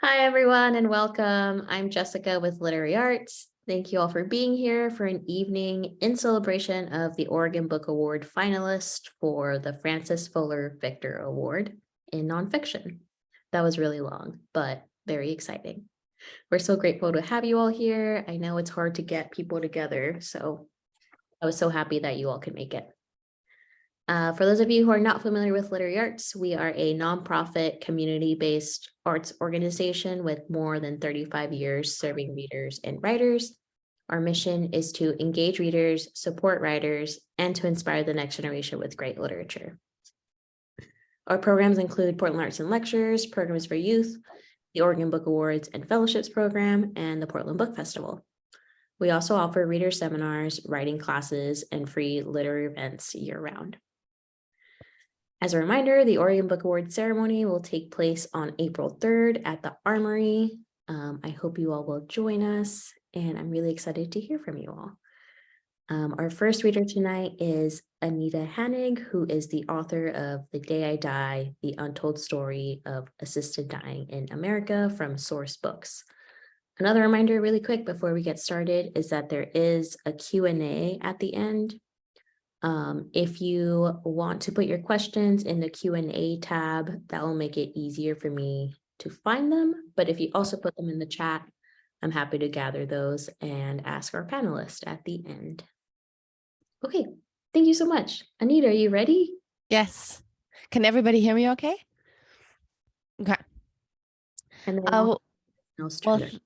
Hi, everyone, and welcome. I'm Jessica with Literary Arts. Thank you all for being here for an evening in celebration of the Oregon Book Award finalist for the Francis Fuller Victor Award in Nonfiction. That was really long, but very exciting. We're so grateful to have you all here. I know it's hard to get people together, so I was so happy that you all could make it. For those of you who are not familiar with Literary Arts, we are a nonprofit community-based arts organization with more than 35 years serving readers and writers. Our mission is to engage readers, support writers, and to inspire the next generation with great literature. Our programs include Portland Arts and Lectures, programs for youth, the Oregon Book Awards and Fellowships Program, and the Portland Book Festival. We also offer reader seminars, writing classes, and free literary events year-round. As a reminder, the Oregon Book Award ceremony will take place on April 3rd at the Armory. I hope you all will join us, and I'm really excited to hear from you all. Our first reader tonight is Anita Hanig, who is the author of The Day I Die, The Untold Story of Assisted Dying in America from Source Books. Another reminder really quick before we get started is that there is a Q&A at the end. If you want to put your questions in the Q&A tab, that will make it easier for me to find them. But if you also put them in the chat, I'm happy to gather those and ask our panelists at the end. Okay, thank you so much. Anita, are you ready? Yes. Can everybody hear me okay? Okay. And then well, start.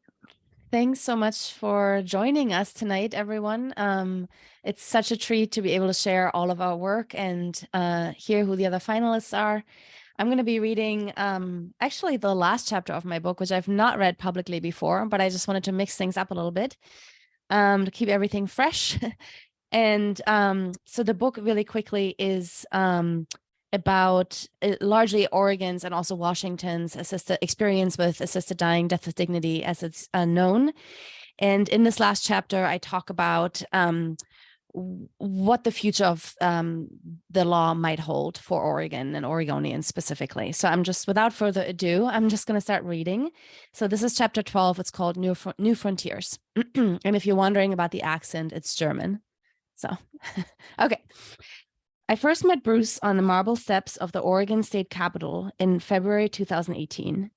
Thanks so much for joining us tonight, everyone. It's such a treat to be able to share all of our work and hear who the other finalists are. I'm going to be reading actually the last chapter of my book, which I've not read publicly before, but I just wanted to mix things up a little bit to keep everything fresh. And so the book really quickly is about largely Oregon's and also Washington's experience with assisted dying, death with dignity as it's known. And in this last chapter, I talk about what the future of the law might hold for Oregon and Oregonians specifically. So I'm just, without further ado, I'm just going to start reading. So this is chapter 12. It's called New Frontiers. And if you're wondering about the accent, it's German. So, okay. I first met Bruce on the marble steps of the Oregon State Capitol in February 2018.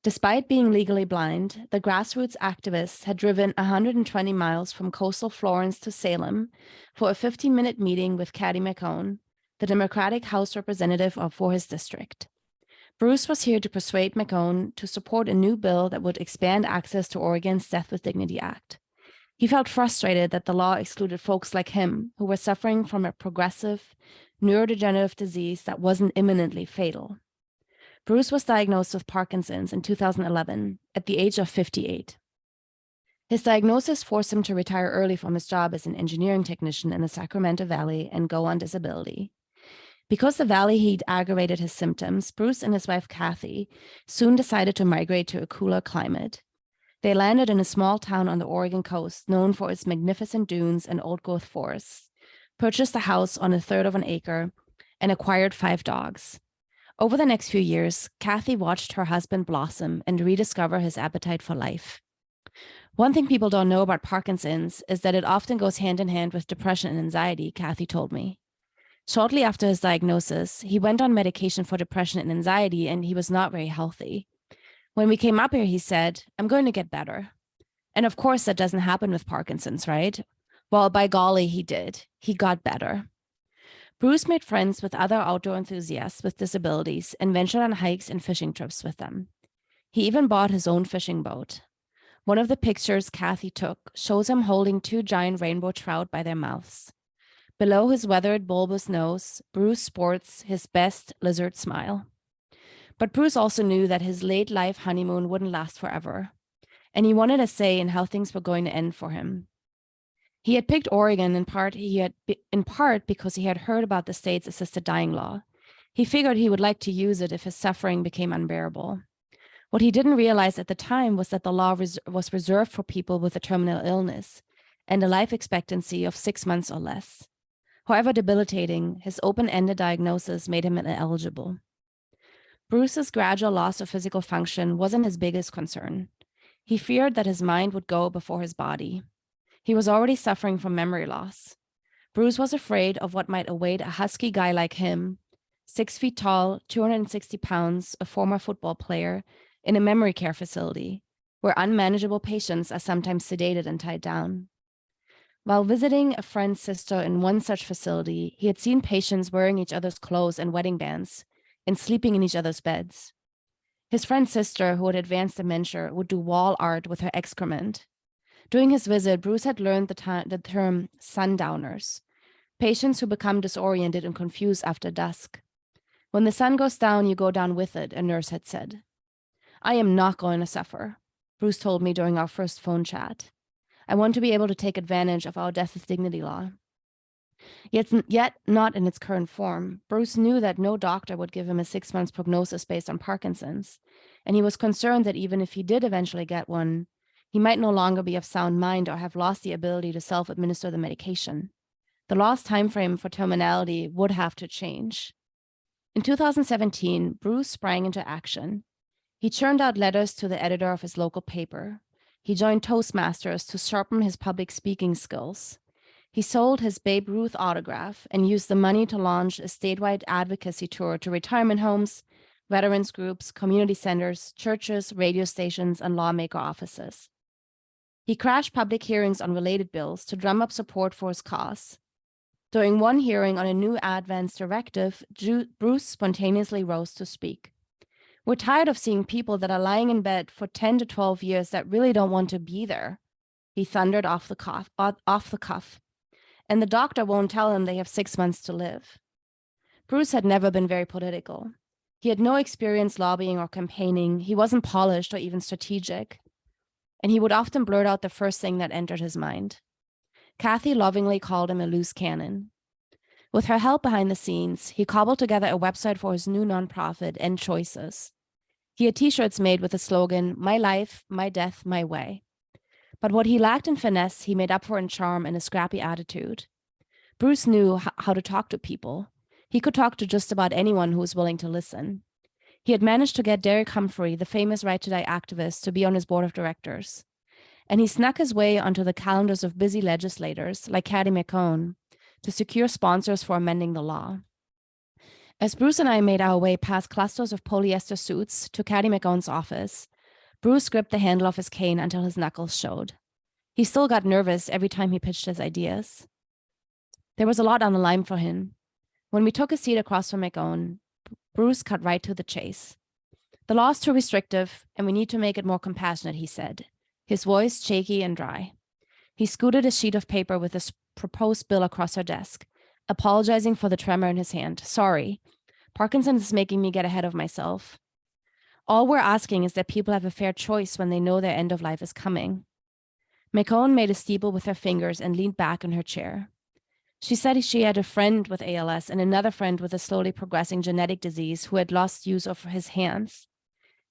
Despite being legally blind, the grassroots activists had driven 120 miles from coastal Florence to Salem for a 15-minute meeting with Kathy McCone, the Democratic House representative for his district. Bruce was here to persuade McCone to support a new bill that would expand access to Oregon's Death with Dignity Act. He felt frustrated that the law excluded folks like him who were suffering from a progressive, neurodegenerative disease that wasn't imminently fatal. Bruce was diagnosed with Parkinson's in 2011 at the age of 58. His diagnosis forced him to retire early from his job as an engineering technician in the Sacramento Valley and go on disability. Because the valley heat aggravated his symptoms, Bruce and his wife Kathy soon decided to migrate to a cooler climate. They landed in a small town on the Oregon coast known for its magnificent dunes and old-growth forests, purchased a house on 1/3 of an acre, and acquired 5 dogs. Over the next few years, Kathy watched her husband blossom and rediscover his appetite for life. One thing people don't know about Parkinson's is that it often goes hand in hand with depression and anxiety, Kathy told me. Shortly after his diagnosis, he went on medication for depression and anxiety, and he was not very healthy. When we came up here, he said, "I'm going to get better." And of course, that doesn't happen with Parkinson's, right? Well, by golly, he did. He got better. Bruce made friends with other outdoor enthusiasts with disabilities and ventured on hikes and fishing trips with them. He even bought his own fishing boat. One of the pictures Kathy took shows him holding 2 giant rainbow trout by their mouths. Below his weathered, bulbous nose, Bruce sports his best lizard smile. But Bruce also knew that his late life honeymoon wouldn't last forever, and he wanted a say in how things were going to end for him. He had picked Oregon in part because he had heard about the state's assisted dying law. He figured he would like to use it if his suffering became unbearable. What he didn't realize at the time was that the law was reserved for people with a terminal illness and a life expectancy of 6 months or less. However debilitating, his open-ended diagnosis made him ineligible. Bruce's gradual loss of physical function wasn't his biggest concern. He feared that his mind would go before his body. He was already suffering from memory loss. Bruce was afraid of what might await a husky guy like him, 6 feet tall, 260 pounds, a former football player, in a memory care facility, where unmanageable patients are sometimes sedated and tied down. While visiting a friend's sister in one such facility, he had seen patients wearing each other's clothes and wedding bands and sleeping in each other's beds. His friend's sister, who had advanced dementia, would do wall art with her excrement. During his visit, Bruce had learned the term sundowners, patients who become disoriented and confused after dusk. When the sun goes down, you go down with it, a nurse had said. I am not going to suffer, Bruce told me during our first phone chat. I want to be able to take advantage of our death with dignity law. Yet not in its current form. Bruce knew that no doctor would give him a 6-month prognosis based on Parkinson's, and he was concerned that even if he did eventually get one, he might no longer be of sound mind or have lost the ability to self-administer the medication. The lost timeframe for terminality would have to change. In 2017, Bruce sprang into action. He churned out letters to the editor of his local paper. He joined Toastmasters to sharpen his public speaking skills. He sold his Babe Ruth autograph and used the money to launch a statewide advocacy tour to retirement homes, veterans groups, community centers, churches, radio stations, and lawmaker offices. He crashed public hearings on related bills to drum up support for his cause. During one hearing on a new advance directive, Bruce spontaneously rose to speak. We're tired of seeing people that are lying in bed for 10 to 12 years that really don't want to be there, he thundered off the cuff. And the doctor won't tell them they have 6 months to live. Bruce had never been very political. He had no experience lobbying or campaigning. He wasn't polished or even strategic. And he would often blurt out the first thing that entered his mind. Kathy lovingly called him a loose cannon. With her help behind the scenes, he cobbled together a website for his new nonprofit, End Choices. He had t-shirts made with the slogan, My life, my death, my way. But what he lacked in finesse, he made up for in charm and a scrappy attitude. Bruce knew how to talk to people. He could talk to just about anyone who was willing to listen. He had managed to get Derek Humphrey, the famous Right to Die activist, to be on his board of directors. And he snuck his way onto the calendars of busy legislators like Kathy McCone to secure sponsors for amending the law. As Bruce and I made our way past clusters of polyester suits to Kathy McCone's office, Bruce gripped the handle of his cane until his knuckles showed. He still got nervous every time he pitched his ideas. There was a lot on the line for him. When we took a seat across from McCone, Bruce cut right to the chase. The law is too restrictive, and we need to make it more compassionate, he said, his voice shaky and dry. He scooted a sheet of paper with his proposed bill across her desk, apologizing for the tremor in his hand. Sorry, Parkinson's is making me get ahead of myself. All we're asking is that people have a fair choice when they know their end of life is coming. McCone made a steeple with her fingers and leaned back in her chair. She said she had a friend with ALS and another friend with a slowly progressing genetic disease who had lost use of his hands.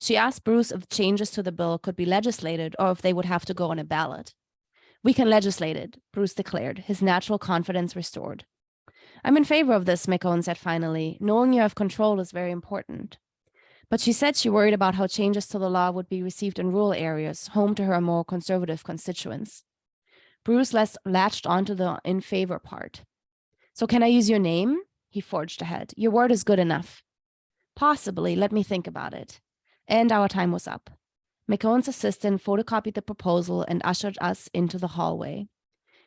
She asked Bruce if changes to the bill could be legislated or if they would have to go on a ballot. We can legislate it, Bruce declared, his natural confidence restored. I'm in favor of this, McCone said finally. Knowing you have control is very important. But she said she worried about how changes to the law would be received in rural areas, home to her more conservative constituents. Bruce latched onto the in favor part. So can I use your name? He forged ahead. Your word is good enough. Possibly, let me think about it. And our time was up. McCone's assistant photocopied the proposal and ushered us into the hallway.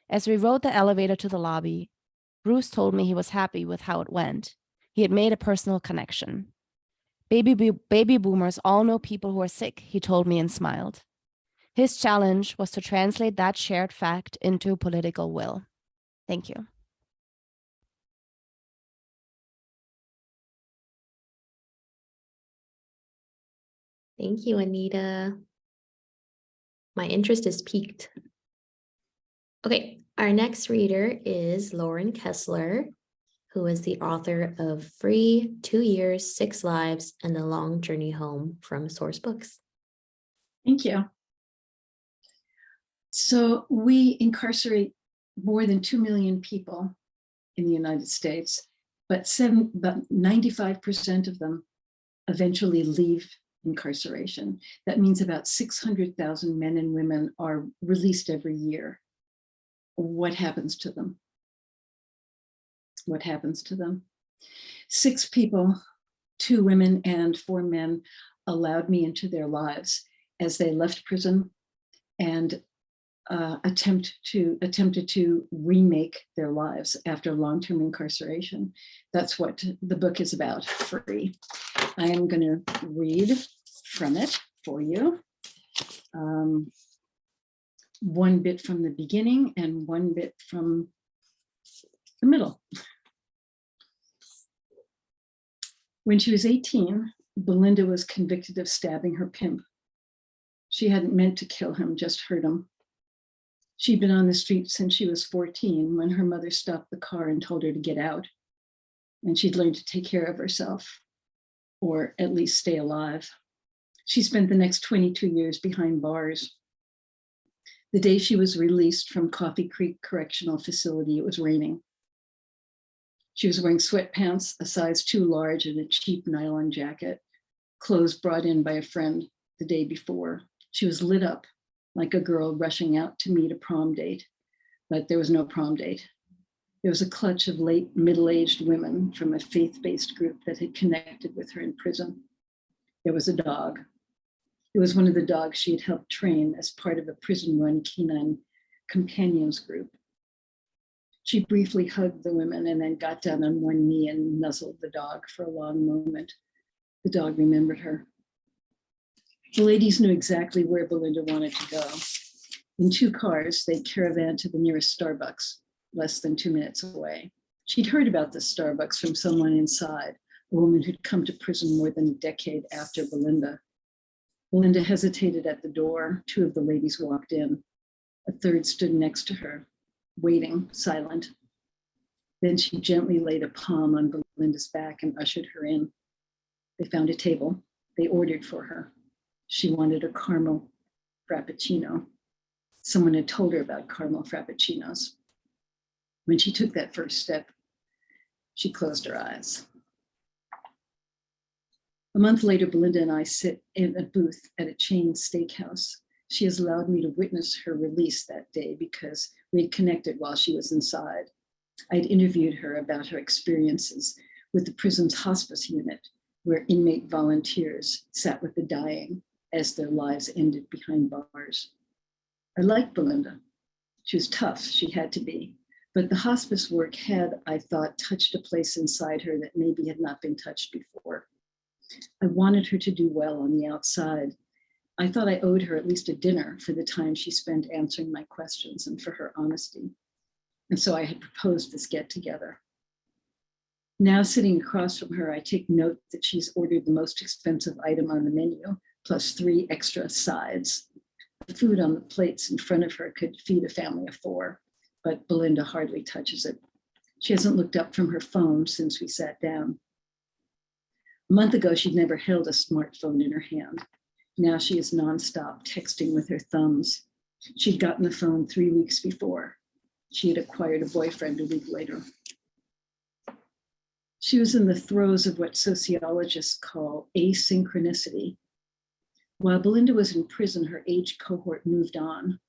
As we rode the elevator to the lobby, Bruce told me he was happy with how it went. He had made a personal connection. Baby boomers all know people who are sick, he told me and smiled. His challenge was to translate that shared fact into political will. Thank you. Thank you, Anita. My interest is piqued. Okay, our next reader is Lauren Kessler, who is the author of Free, 2 Years, 6 Lives, and The Long Journey Home from Source Books. Thank you. So we incarcerate more than 2 million people in the United States, but 95% of them eventually leave incarceration. That means about 600,000 men and women are released every year. What happens to them? What happens to them? 6 people, 2 women and 4 men, allowed me into their lives as they left prison and attempted to remake their lives after long-term incarceration. That's what the book is about, Free. I am going to read from it for you. One bit from the beginning and one bit from the middle. When she was 18, Belinda was convicted of stabbing her pimp. She hadn't meant to kill him, just hurt him. She'd been on the street since she was 14 when her mother stopped the car and told her to get out. And she'd learned to take care of herself, or at least stay alive. She spent the next 22 years behind bars. The day she was released from Coffee Creek Correctional Facility, it was raining. She was wearing sweatpants, a size too large, and a cheap nylon jacket, clothes brought in by a friend the day before. She was lit up like a girl rushing out to meet a prom date, but there was no prom date. There was a clutch of late middle-aged women from a faith-based group that had connected with her in prison. There was a dog. It was one of the dogs she had helped train as part of a prison-run canine companions group. She briefly hugged the women and then got down on one knee and nuzzled the dog for a long moment. The dog remembered her. The ladies knew exactly where Belinda wanted to go. In 2 cars, they caravaned to the nearest Starbucks, less than 2 minutes away. She'd heard about the Starbucks from someone inside, a woman who'd come to prison more than a decade after Belinda. Belinda hesitated at the door. 2 of the ladies walked in. A third stood next to her, waiting, silent. Then she gently laid a palm on Belinda's back and ushered her in. They found a table. They ordered for her. She wanted a caramel frappuccino. Someone had told her about caramel frappuccinos. When she took that first step, she closed her eyes. A month later, Belinda and I sit in a booth at a chain steakhouse. She has allowed me to witness her release that day because we had connected while she was inside. I'd interviewed her about her experiences with the prison's hospice unit, where inmate volunteers sat with the dying as their lives ended behind bars. I liked Belinda. She was tough, she had to be, but the hospice work had, I thought, touched a place inside her that maybe had not been touched before. I wanted her to do well on the outside. I thought I owed her at least a dinner for the time she spent answering my questions and for her honesty. And so I had proposed this get-together. Now sitting across from her, I take note that she's ordered the most expensive item on the menu, plus 3 extra sides. The food on the plates in front of her could feed a family of 4, but Belinda hardly touches it. She hasn't looked up from her phone since we sat down. A month ago, she'd never held a smartphone in her hand. Now she is nonstop texting with her thumbs. She'd gotten the phone 3 weeks before. She had acquired a boyfriend a week later. She was in the throes of what sociologists call asynchronicity. While Belinda was in prison, her age cohort moved on.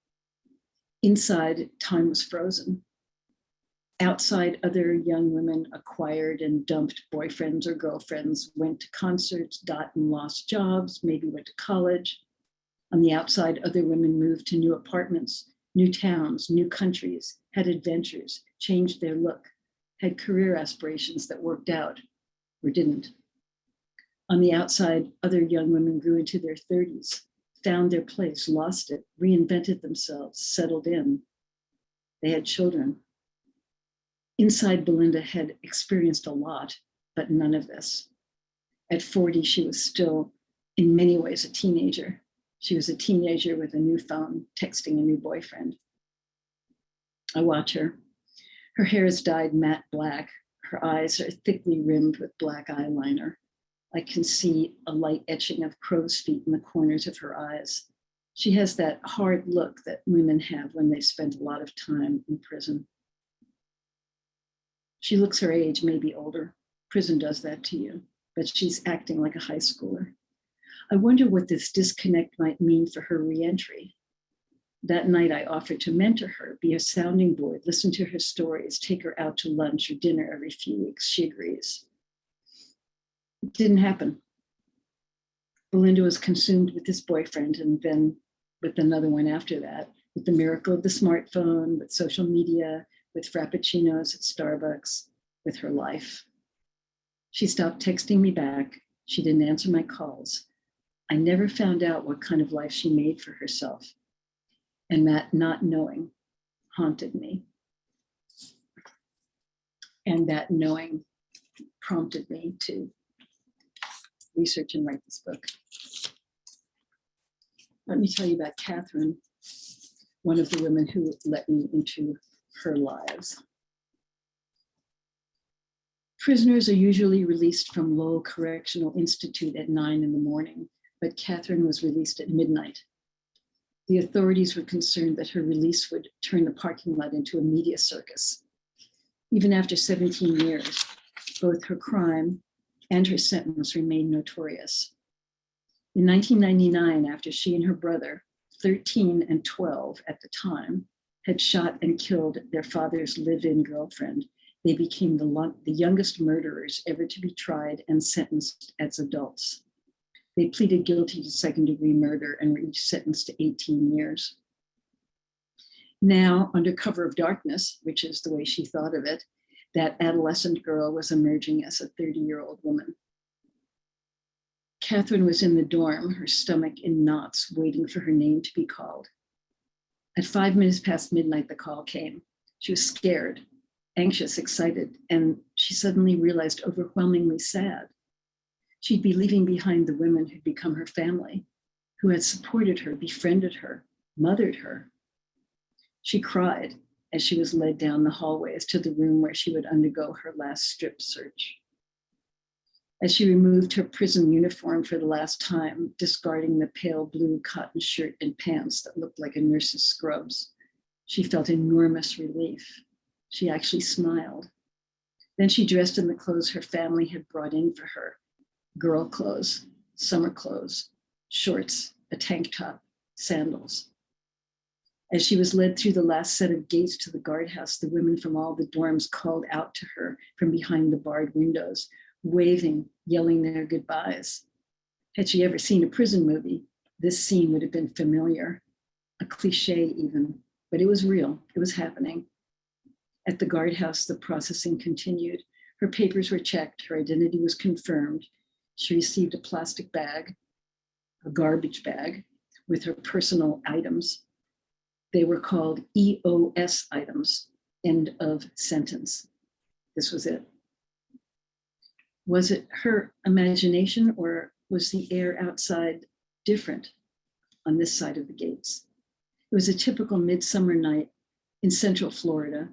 Inside, time was frozen. Outside, other young women acquired and dumped boyfriends or girlfriends, went to concerts, got and lost jobs, maybe went to college. On the outside, other women moved to new apartments, new towns, new countries, had adventures, changed their look, had career aspirations that worked out or didn't. On the outside, other young women grew into their 30s, found their place, lost it, reinvented themselves, settled in. They had children. Inside, Belinda had experienced a lot, but none of this. At 40, she was still, in many ways, a teenager. She was a teenager with a new phone, texting a new boyfriend. I watch her. Her hair is dyed matte black. Her eyes are thickly rimmed with black eyeliner. I can see a light etching of crow's feet in the corners of her eyes. She has that hard look that women have when they spent a lot of time in prison. She looks her age, maybe older. Prison does that to you, but she's acting like a high schooler. I wonder what this disconnect might mean for her reentry. That night, I offered to mentor her, be a sounding board, listen to her stories, take her out to lunch or dinner every few weeks. She agrees. It didn't happen. Belinda was consumed with this boyfriend and then with another one after that, with the miracle of the smartphone, with social media, with frappuccinos at Starbucks, with her life. She stopped texting me back. She didn't answer my calls. I never found out what kind of life she made for herself. And that not knowing haunted me. And that knowing prompted me to research and write this book. Let me tell you about Catherine, one of the women who let me into her lives. Prisoners are usually released from Lowell Correctional Institute at 9 a.m, but Catherine was released at midnight. The authorities were concerned that her release would turn the parking lot into a media circus. Even after 17 years, both her crime and her sentence remained notorious. In 1999, after she and her brother, 13 and 12 at the time, had shot and killed their father's live-in girlfriend, they became the youngest murderers ever to be tried and sentenced as adults. They pleaded guilty to second-degree murder and were each sentenced to 18 years. Now, under cover of darkness, which is the way she thought of it, that adolescent girl was emerging as a 30-year-old woman. Catherine was in the dorm, her stomach in knots, waiting for her name to be called. At 5 minutes past midnight, the call came. She was scared, anxious, excited, and she suddenly realized overwhelmingly sad. She'd be leaving behind the women who'd become her family, who had supported her, befriended her, mothered her. She cried as she was led down the hallways to the room where she would undergo her last strip search. As she removed her prison uniform for the last time, discarding the pale blue cotton shirt and pants that looked like a nurse's scrubs, she felt enormous relief. She actually smiled. Then she dressed in the clothes her family had brought in for her: girl clothes, summer clothes, shorts, a tank top, sandals. As she was led through the last set of gates to the guardhouse, the women from all the dorms called out to her from behind the barred windows, waving, yelling their goodbyes. Had she ever seen a prison movie, this scene would have been familiar, a cliche even, but it was real, it was happening. At the guardhouse, the processing continued. Her papers were checked, her identity was confirmed. She received a plastic bag, a garbage bag, with her personal items. They were called EOS items, end of sentence. This was it. Was it her imagination, or was the air outside different on this side of the gates? It was a typical midsummer night in central Florida,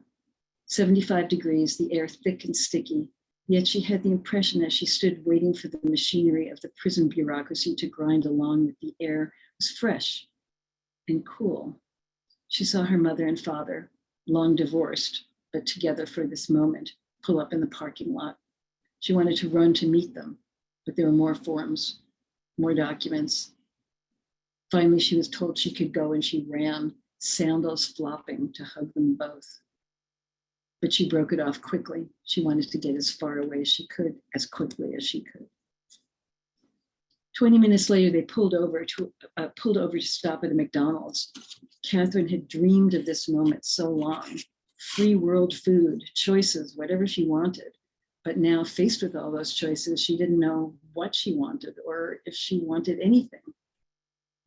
75 degrees, the air thick and sticky. Yet she had the impression as she stood waiting for the machinery of the prison bureaucracy to grind along that the air was fresh and cool. She saw her mother and father, long divorced, but together for this moment, pull up in the parking lot. She wanted to run to meet them, but there were more forms, more documents. Finally, she was told she could go, and she ran, sandals flopping, to hug them both. But she broke it off quickly. She wanted to get as far away as she could, as quickly as she could. 20 minutes later, they pulled over to stop at a McDonald's. Catherine had dreamed of this moment so long. Free world food, choices, whatever she wanted. But now, faced with all those choices, she didn't know what she wanted or if she wanted anything.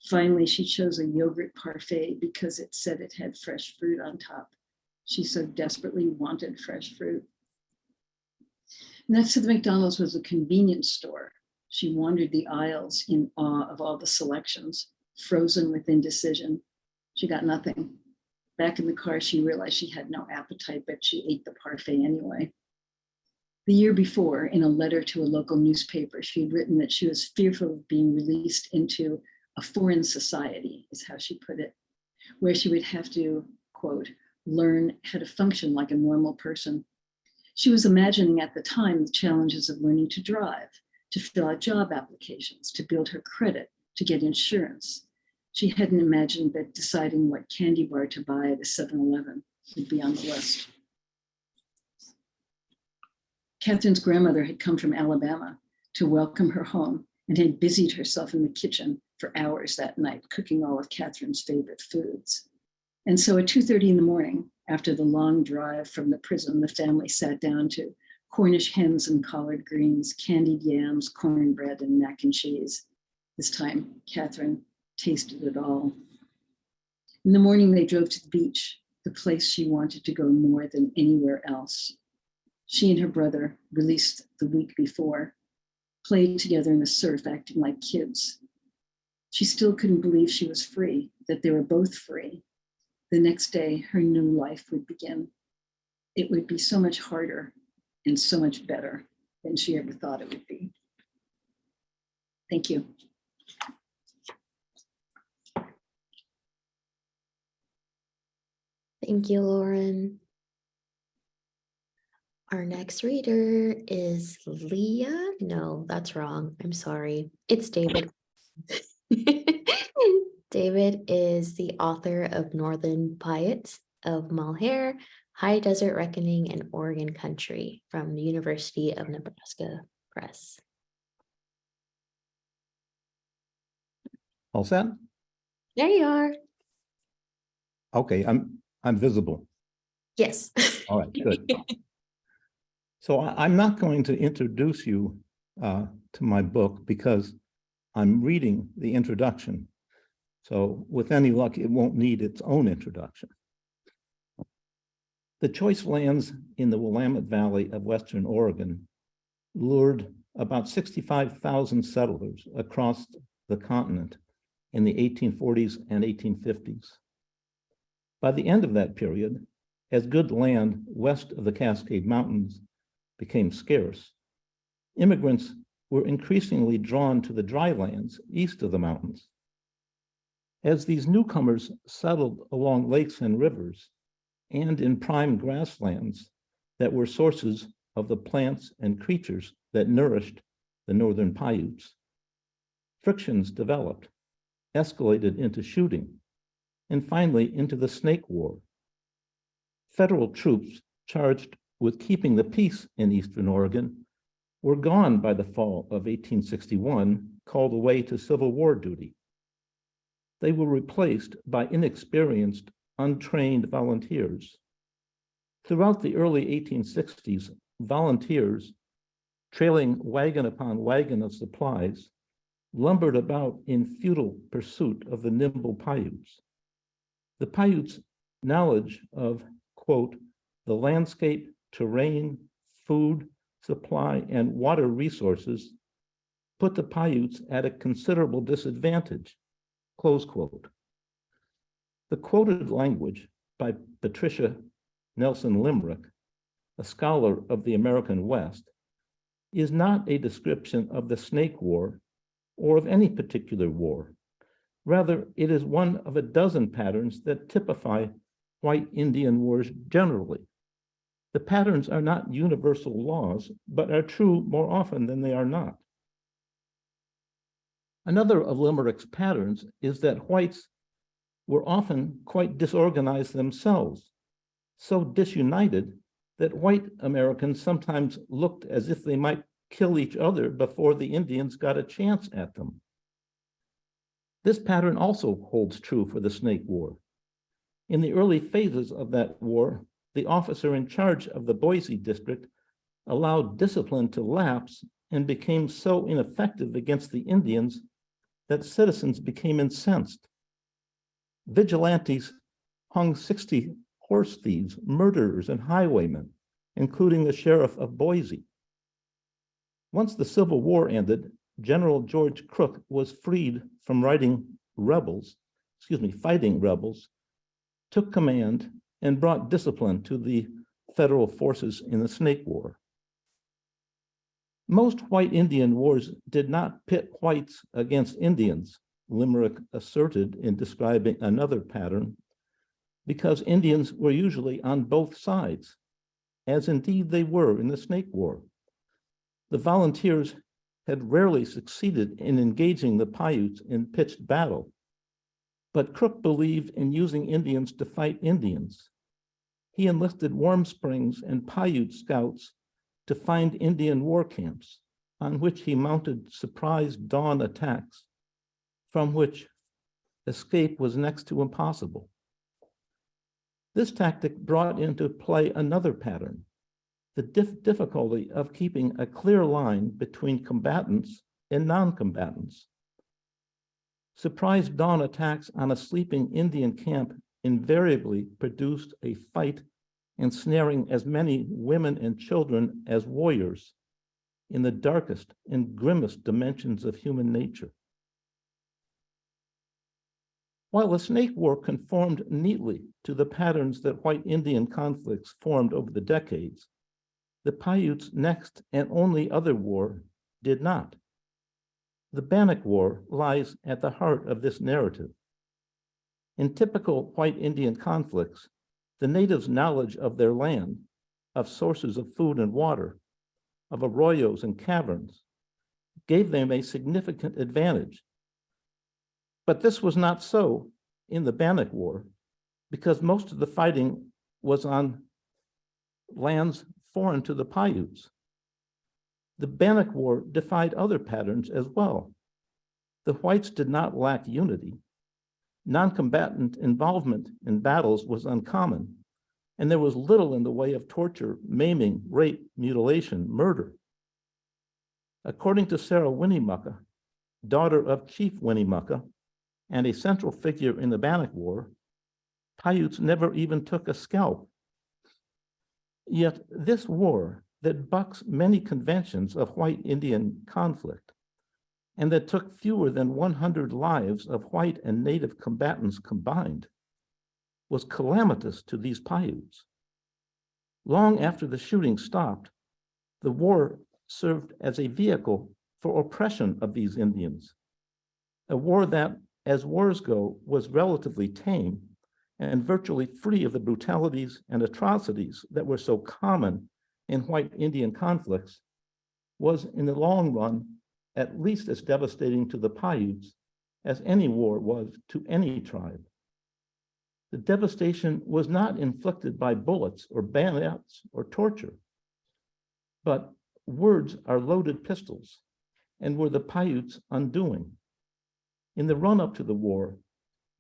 Finally, she chose a yogurt parfait because it said it had fresh fruit on top. She so desperately wanted fresh fruit. Next to the McDonald's was a convenience store. She wandered the aisles in awe of all the selections, frozen with indecision. She got nothing. Back in the car, she realized she had no appetite, but she ate the parfait anyway. The year before, in a letter to a local newspaper, she had written that she was fearful of being released into a foreign society, is how she put it, where she would have to, quote, learn how to function like a normal person. She was imagining at the time the challenges of learning to drive, to fill out job applications, to build her credit, to get insurance. She hadn't imagined that deciding what candy bar to buy at a 7-Eleven would be on the list. Catherine's grandmother had come from Alabama to welcome her home and had busied herself in the kitchen for hours that night, cooking all of Catherine's favorite foods. And so at 2:30 in the morning, after the long drive from the prison, the family sat down to Cornish hens and collard greens, candied yams, cornbread, and mac and cheese. This time, Catherine tasted it all. In the morning, they drove to the beach, the place she wanted to go more than anywhere else. She and her brother, released the week before, played together in the surf, acting like kids. She still couldn't believe she was free, that they were both free. The next day, her new life would begin. It would be so much harder and so much better than she ever thought it would be. Thank you. Thank you, Lauren. Our next reader is Leah. No, that's wrong. I'm sorry. It's David. David is the author of Northern Piutes of Malheur, High Desert Reckoning, and Oregon Country from the University of Nebraska Press. All set? There you are. Okay, I'm visible. Yes. All right, good. So I'm not going to introduce you to my book because I'm reading the introduction. So with any luck, it won't need its own introduction. The choice lands in the Willamette Valley of Western Oregon lured about 65,000 settlers across the continent in the 1840s and 1850s. By the end of that period, as good land west of the Cascade Mountains became scarce, immigrants were increasingly drawn to the dry lands east of the mountains. As these newcomers settled along lakes and rivers and in prime grasslands that were sources of the plants and creatures that nourished the Northern Piutes, frictions developed, escalated into shooting, and finally into the Snake War. Federal troops charged with keeping the peace in Eastern Oregon were gone by the fall of 1861, called away to Civil War duty. They were replaced by inexperienced, untrained volunteers. Throughout the early 1860s, volunteers, trailing wagon upon wagon of supplies, lumbered about in futile pursuit of the nimble Piutes. The Piutes' knowledge of, quote, the landscape, terrain, food, supply, and water resources put the Piutes at a considerable disadvantage, close quote. The quoted language by Patricia Nelson Limerick, a scholar of the American West, is not a description of the Snake War or of any particular war. Rather, it is one of a dozen patterns that typify white Indian wars generally. The patterns are not universal laws, but are true more often than they are not. Another of Limerick's patterns is that whites were often quite disorganized themselves, so disunited that white Americans sometimes looked as if they might kill each other before the Indians got a chance at them. This pattern also holds true for the Snake War. In the early phases of that war, the officer in charge of the Boise district allowed discipline to lapse and became so ineffective against the Indians that citizens became incensed. Vigilantes hung 60 horse thieves, murderers, and highwaymen, including the sheriff of Boise. Once the Civil War ended, General George Crook was freed from fighting rebels, took command, and brought discipline to the federal forces in the Snake War. Most white Indian wars did not pit whites against Indians, Limerick asserted in describing another pattern, because Indians were usually on both sides, as indeed they were in the Snake War. The volunteers had rarely succeeded in engaging the Paiutes in pitched battle, but Crook believed in using Indians to fight Indians. He enlisted Warm Springs and Paiute scouts to find Indian war camps, on which he mounted surprise dawn attacks, from which escape was next to impossible. This tactic brought into play another pattern, the difficulty of keeping a clear line between combatants and non-combatants. Surprise dawn attacks on a sleeping Indian camp invariably produced a fight ensnaring as many women and children as warriors in the darkest and grimmest dimensions of human nature. While the Snake War conformed neatly to the patterns that white Indian conflicts formed over the decades, the Paiutes' next and only other war did not. The Bannock War lies at the heart of this narrative. In typical white Indian conflicts, the natives' knowledge of their land, of sources of food and water, of arroyos and caverns, gave them a significant advantage. But this was not so in the Bannock War, because most of the fighting was on lands foreign to the Paiutes. The Bannock War defied other patterns as well. The whites did not lack unity. Non-combatant involvement in battles was uncommon, and there was little in the way of torture, maiming, rape, mutilation, murder. According to Sarah Winnemucca, daughter of Chief Winnemucca and a central figure in the Bannock War, Paiutes never even took a scalp. Yet this war that bucks many conventions of white Indian conflict and that took fewer than 100 lives of white and native combatants combined was calamitous to these Paiutes. Long after the shooting stopped, the war served as a vehicle for oppression of these Indians, a war that, as wars go, was relatively tame and virtually free of the brutalities and atrocities that were so common in white Indian conflicts, was in the long run at least as devastating to the Paiutes as any war was to any tribe. The devastation was not inflicted by bullets or bayonets or torture, but words are loaded pistols and were the Paiutes' undoing. In the run-up to the war,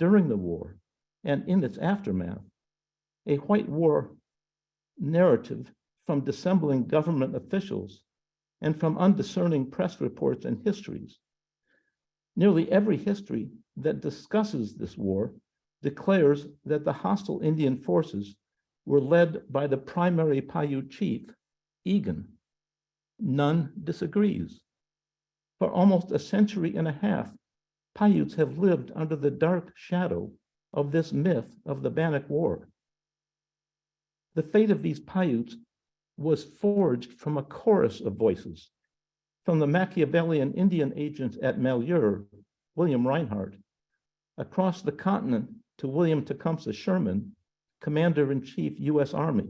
during the war, and in its aftermath, a white war narrative from dissembling government officials and from undiscerning press reports and histories. Nearly every history that discusses this war declares that the hostile Indian forces were led by the primary Paiute chief, Egan. None disagrees. For almost a century and a half, Paiutes have lived under the dark shadow of this myth of the Bannock War. The fate of these Paiutes was forged from a chorus of voices, from the Machiavellian Indian agents at Malheur, William Reinhardt, across the continent to William Tecumseh Sherman, Commander-in-Chief, U.S. Army.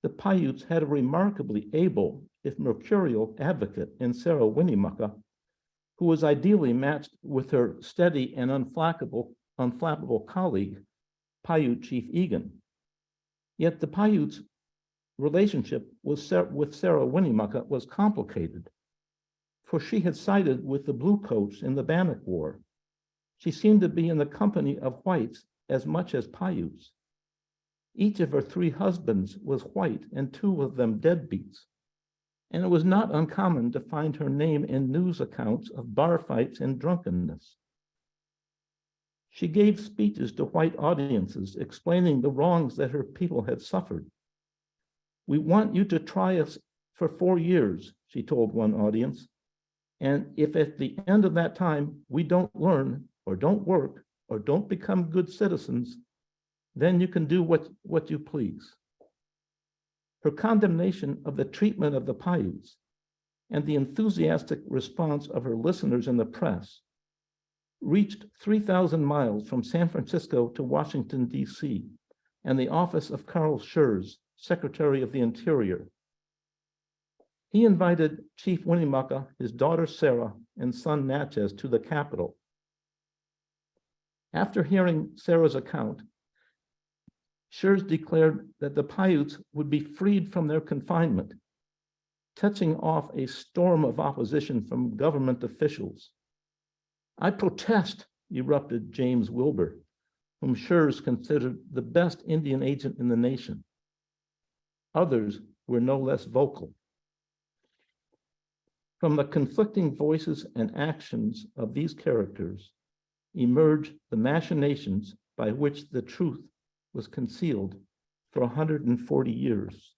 The Paiutes had a remarkably able, if mercurial, advocate in Sarah Winnemucca, who was ideally matched with her steady and unflappable colleague, Paiute Chief Egan. Yet the Paiutes' relationship with Sarah Winnemucca was complicated, for she had sided with the Bluecoats in the Bannock War. She seemed to be in the company of whites as much as Paiutes. Each of her 3 husbands was white, and 2 of them deadbeats. And it was not uncommon to find her name in news accounts of bar fights and drunkenness. She gave speeches to white audiences explaining the wrongs that her people had suffered. "We want you to try us for 4 years," she told one audience. "And if at the end of that time we don't learn or don't work or don't become good citizens, then you can do what you please." Her condemnation of the treatment of the Paiutes and the enthusiastic response of her listeners in the press reached 3,000 miles from San Francisco to Washington, D.C., and the office of Carl Schurz, Secretary of the Interior. He invited Chief Winnemucca, his daughter Sarah, and son Natchez to the capital. After hearing Sarah's account, Schurz declared that the Paiutes would be freed from their confinement, touching off a storm of opposition from government officials. "I protest," erupted James Wilbur, whom Schurz considered the best Indian agent in the nation. Others were no less vocal. From the conflicting voices and actions of these characters emerged the machinations by which the truth was concealed for 140 years.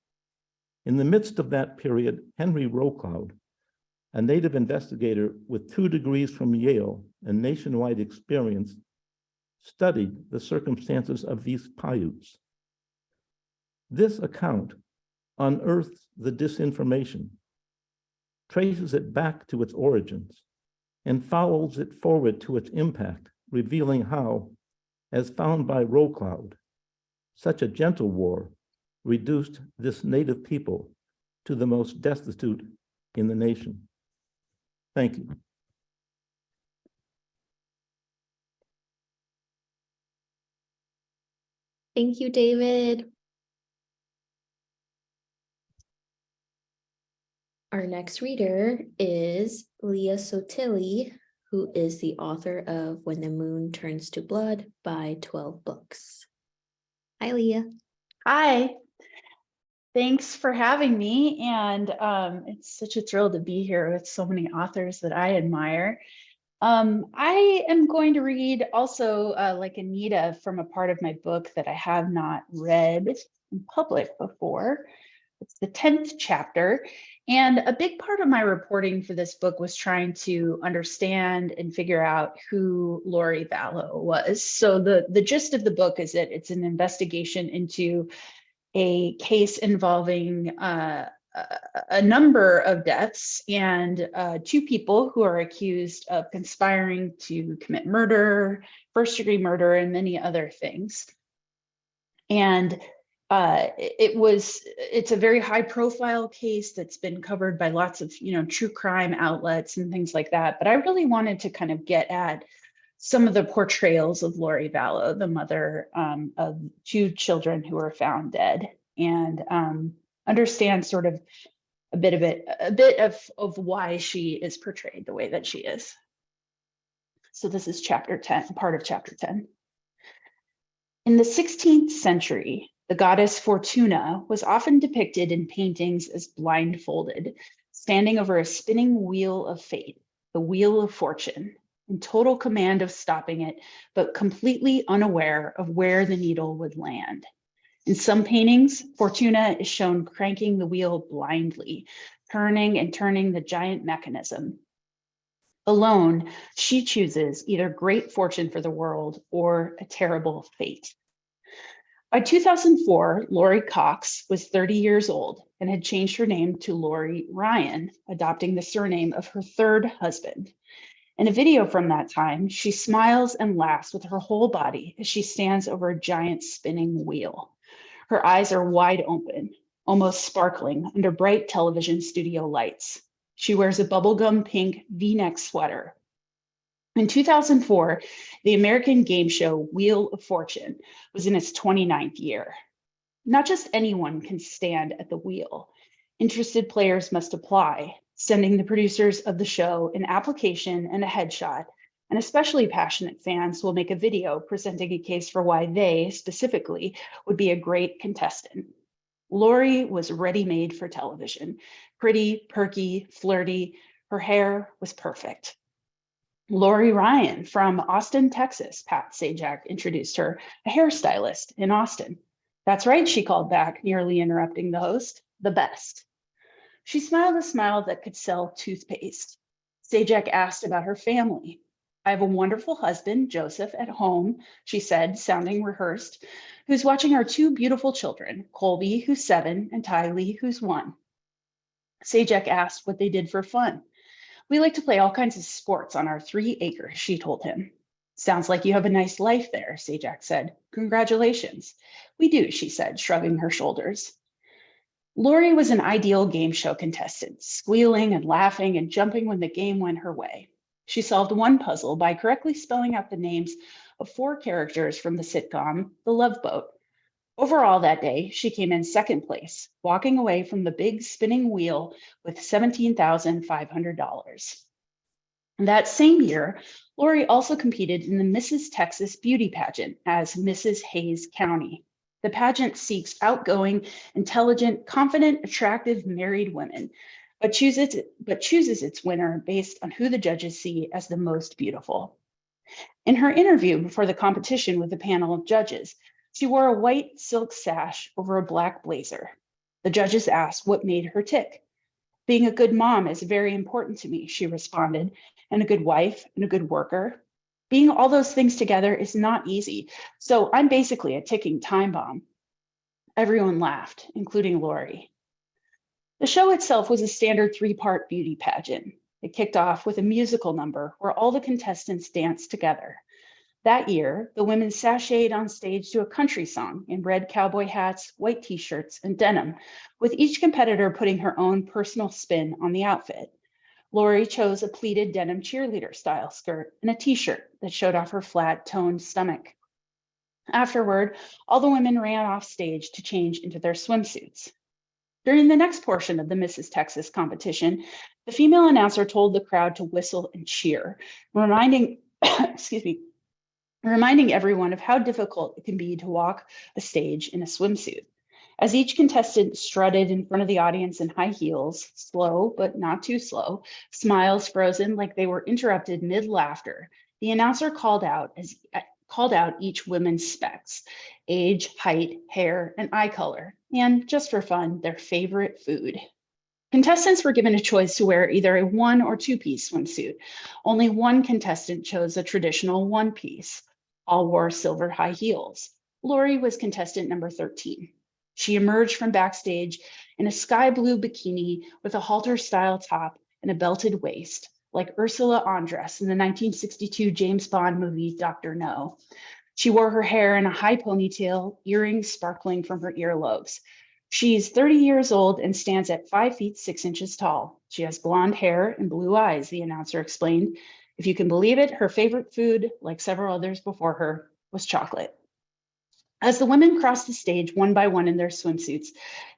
In the midst of that period, Henry Rocloud, a native investigator with 2 degrees from Yale and nationwide experience, studied the circumstances of these Paiutes. This account unearths the disinformation, traces it back to its origins, and follows it forward to its impact, revealing how, as found by Rocloud, such a gentle war reduced this native people to the most destitute in the nation. Thank you. Thank you, David. Our next reader is Leah Sotili, who is the author of When the Moon Turns to Blood by 12 Books. Hi, Leah. Hi, thanks for having me. And it's such a thrill to be here with so many authors that I admire. I am going to read also, like Anita, from a part of my book that I have not read in public before. It's the 10th chapter. And a big part of my reporting for this book was trying to understand and figure out who Lori Vallow was. So the gist of the book is that it's an investigation into a case involving a number of deaths and 2 people who are accused of conspiring to commit murder, first-degree murder, and many other things. And it's a very high-profile case that's been covered by lots of true crime outlets and things like that. But I really wanted to kind of get at some of the portrayals of Lori Vallow, the mother of 2 children who were found dead, and understand sort of a bit of why she is portrayed the way that she is. So this is chapter 10, part of chapter 10. In the 16th century, the goddess Fortuna was often depicted in paintings as blindfolded, standing over a spinning wheel of fate, the wheel of fortune, in total command of stopping it, but completely unaware of where the needle would land. In some paintings, Fortuna is shown cranking the wheel blindly, turning and turning the giant mechanism. Alone, she chooses either great fortune for the world or a terrible fate. By 2004, Lori Cox was 30 years old and had changed her name to Lori Ryan, adopting the surname of her 3rd husband. In a video from that time, she smiles and laughs with her whole body as she stands over a giant spinning wheel. Her eyes are wide open, almost sparkling under bright television studio lights. She wears a bubblegum pink V-neck sweater. In 2004, the American game show Wheel of Fortune was in its 29th year. Not just anyone can stand at the wheel. Interested players must apply, sending the producers of the show an application and a headshot, and especially passionate fans will make a video presenting a case for why they, specifically, would be a great contestant. Lori was ready-made for television. Pretty, perky, flirty. Her hair was perfect. Lori Ryan from Austin, Texas, Pat Sajak introduced her, a hairstylist in Austin. That's right, she called back, nearly interrupting the host. The best. She smiled a smile that could sell toothpaste. Sajak asked about her family. I have a wonderful husband, Joseph, at home, she said, sounding rehearsed, who's watching our 2 beautiful children, Colby, who's 7, and Tylee, who's 1. Sajak asked what they did for fun. We like to play all kinds of sports on our 3 acres, she told him. Sounds like you have a nice life there, Sajak said. Congratulations. We do, she said, shrugging her shoulders. Lori was an ideal game show contestant, squealing and laughing and jumping when the game went her way. She solved one puzzle by correctly spelling out the names of 4 characters from the sitcom The Love Boat. Overall that day, she came in second place, walking away from the big spinning wheel with $17,500. That same year, Lori also competed in the Mrs. Texas beauty pageant as Mrs. Hayes County. The pageant seeks outgoing, intelligent, confident, attractive married women, but chooses its winner based on who the judges see as the most beautiful. In her interview before the competition with a panel of judges, she wore a white silk sash over a black blazer. The judges asked what made her tick. Being a good mom is very important to me, she responded, and a good wife and a good worker. Being all those things together is not easy, so I'm basically a ticking time bomb. Everyone laughed, including Lori. The show itself was a standard 3-part beauty pageant. It kicked off with a musical number where all the contestants danced together. That year, the women sashayed on stage to a country song in red cowboy hats, white t-shirts, and denim, with each competitor putting her own personal spin on the outfit. Lori chose a pleated denim cheerleader-style skirt and a t-shirt that showed off her flat, toned stomach. Afterward, all the women ran off stage to change into their swimsuits. During the next portion of the Mrs. Texas competition, the female announcer told the crowd to whistle and cheer, reminding everyone of how difficult it can be to walk a stage in a swimsuit. As each contestant strutted in front of the audience in high heels, slow but not too slow, smiles frozen like they were interrupted mid-laughter, the announcer called out each woman's specs: age, height, hair, and eye color, and just for fun, their favorite food. Contestants were given a choice to wear either a 1- or 2-piece swimsuit. Only one contestant chose a traditional 1-piece. All wore silver high heels. Lori was contestant number 13. She emerged from backstage in a sky blue bikini with a halter-style top and a belted waist, like Ursula Andress in the 1962 James Bond movie Dr. No. She wore her hair in a high ponytail, earrings sparkling from her earlobes. She's 30 years old and stands at 5 feet 6 inches tall. She has blonde hair and blue eyes, the announcer explained. If you can believe it, her favorite food, like several others before her, was chocolate. As the women crossed the stage one by one in their swimsuits,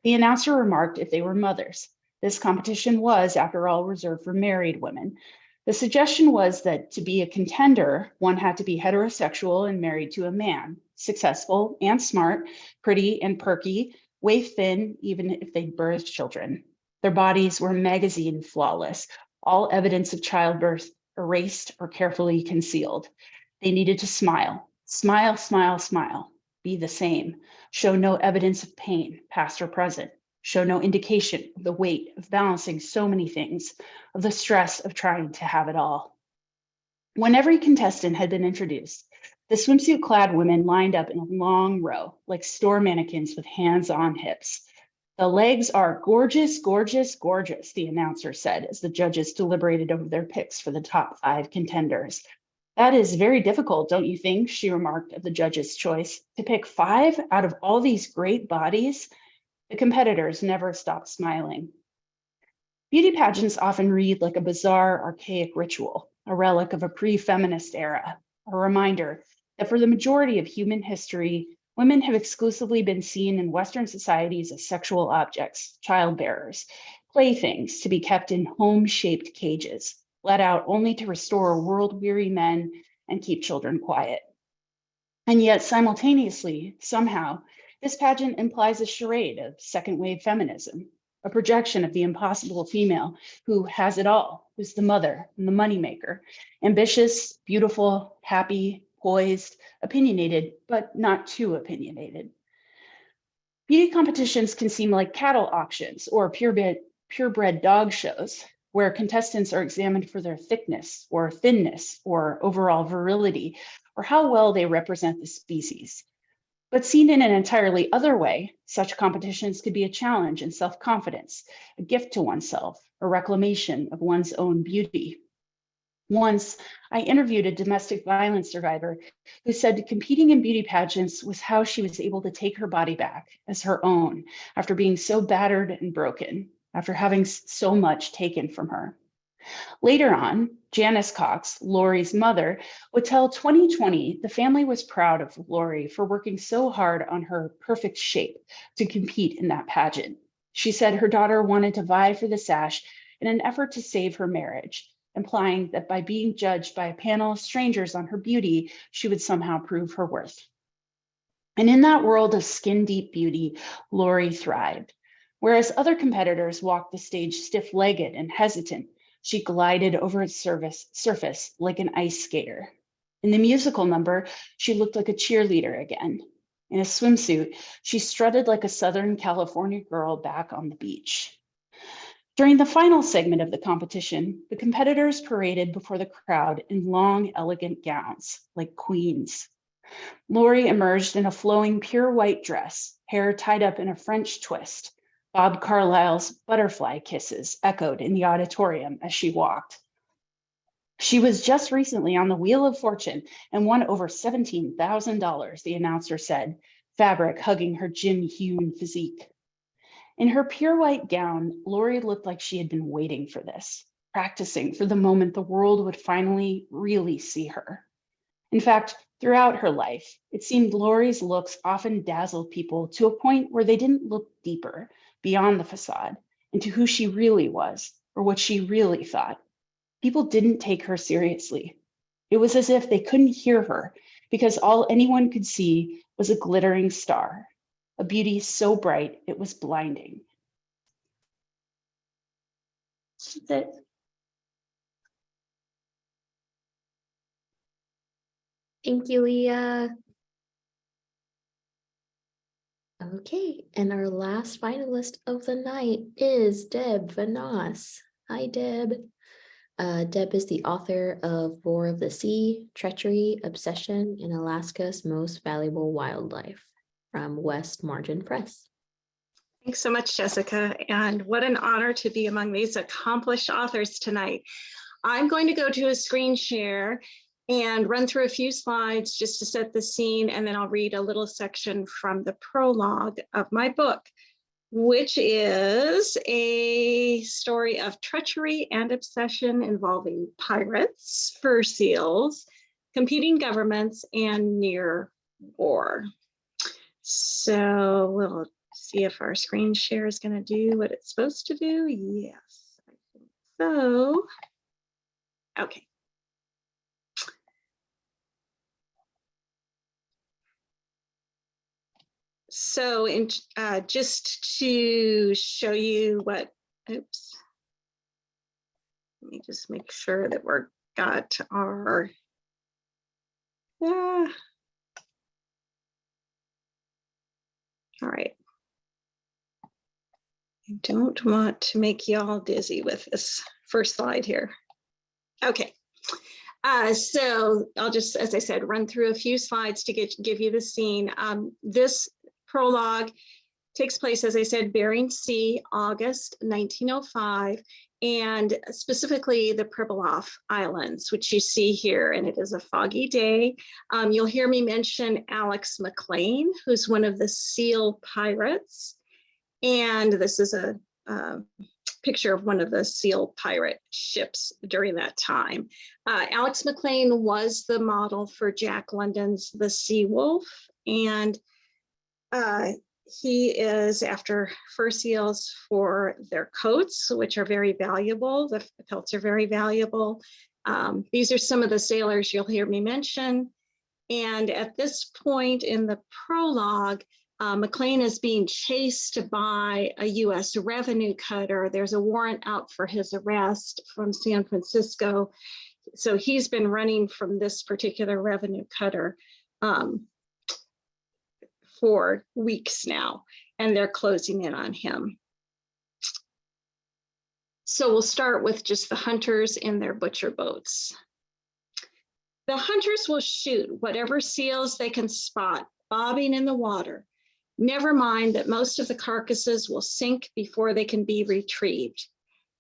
the announcer remarked if they were mothers. This competition was, after all, reserved for married women. The suggestion was that to be a contender, one had to be heterosexual and married to a man, successful and smart, pretty and perky, waif thin, even if they'd birthed children. Their bodies were magazine flawless, all evidence of childbirth erased or carefully concealed. They needed to smile, smile, smile, smile, be the same, show no evidence of pain, past or present, show no indication of the weight of balancing so many things, of the stress of trying to have it all. When every contestant had been introduced, the swimsuit-clad women lined up in a long row, like store mannequins with hands on hips. The legs are gorgeous, gorgeous, gorgeous, the announcer said as the judges deliberated over their picks for the top 5 contenders. That is very difficult, don't you think? She remarked of the judges' choice. To pick 5 out of all these great bodies? The competitors never stopped smiling. Beauty pageants often read like a bizarre, archaic ritual, a relic of a pre-feminist era, a reminder that for the majority of human history, women have exclusively been seen in Western societies as sexual objects, childbearers, playthings to be kept in home-shaped cages, let out only to restore world-weary men and keep children quiet. And yet, simultaneously, somehow, this pageant implies a charade of second-wave feminism, a projection of the impossible female who has it all, who's the mother and the moneymaker, ambitious, beautiful, happy, poised, opinionated, but not too opinionated. Beauty competitions can seem like cattle auctions or purebred dog shows, where contestants are examined for their thickness or thinness or overall virility, or how well they represent the species. But seen in an entirely other way, such competitions could be a challenge in self-confidence, a gift to oneself, a reclamation of one's own beauty. Once, I interviewed a domestic violence survivor who said competing in beauty pageants was how she was able to take her body back as her own after being so battered and broken, after having so much taken from her. Later on, Janice Cox, Lori's mother, would tell 2020 the family was proud of Lori for working so hard on her perfect shape to compete in that pageant. She said her daughter wanted to vie for the sash in an effort to save her marriage, implying that by being judged by a panel of strangers on her beauty, she would somehow prove her worth. And in that world of skin-deep beauty, Lori thrived. Whereas other competitors walked the stage stiff-legged and hesitant, she glided over its surface like an ice skater. In the musical number, she looked like a cheerleader again. In a swimsuit, she strutted like a Southern California girl back on the beach. During the final segment of the competition, the competitors paraded before the crowd in long, elegant gowns, like queens. Lori emerged in a flowing, pure white dress, hair tied up in a French twist. Bob Carlyle's butterfly kisses echoed in the auditorium as she walked. She was just recently on the Wheel of Fortune and won over $17,000, the announcer said, fabric hugging her gin-hewn physique. In her pure white gown, Lori looked like she had been waiting for this, practicing for the moment the world would finally really see her. In fact, throughout her life, it seemed Lori's looks often dazzled people to a point where they didn't look deeper, beyond the facade, into who she really was or what she really thought. People didn't take her seriously. It was as if they couldn't hear her because all anyone could see was a glittering star, a beauty so bright it was blinding. That's it. Thank you, Leah. Okay, and our last finalist of the night is Deb Vanass. Hi, Deb. Deb is the author of Roar of the Sea, Treachery, Obsession, and Alaska's Most Valuable Wildlife from West Margin Press. Thanks so much, Jessica. And what an honor to be among these accomplished authors tonight. I'm going to go to a screen share and run through a few slides just to set the scene, and then I'll read a little section from the prologue of my book, which is a story of treachery and obsession involving pirates, fur seals, competing governments, and near war. So we'll see if our screen share is going to do what it's supposed to do. Yes, I think so. Okay. So just to show you what, oops, let me just make sure that we're got our, all right. I don't want to make y'all dizzy with this first slide here. Okay. So I'll just, as I said, run through a few slides to give you the scene. This prologue takes place, as I said, Bering Sea, August 1905, and specifically the Pribilof Islands, which you see here, and it is a foggy day. You'll hear me mention Alex McLean, who's one of the SEAL pirates, and this is a picture of one of the SEAL pirate ships during that time. Alex McLean was the model for Jack London's The Sea Wolf, and he is after fur seals for their coats, which are very valuable. The pelts are very valuable. These are some of the sailors you'll hear me mention. And at this point in the prologue, McLean is being chased by a US revenue cutter. There's a warrant out for his arrest from San Francisco. So he's been running from this particular revenue cutter for weeks now, and they're closing in on him. So we'll start with just the hunters in their butcher boats. The hunters will shoot whatever seals they can spot bobbing in the water. Never mind that most of the carcasses will sink before they can be retrieved.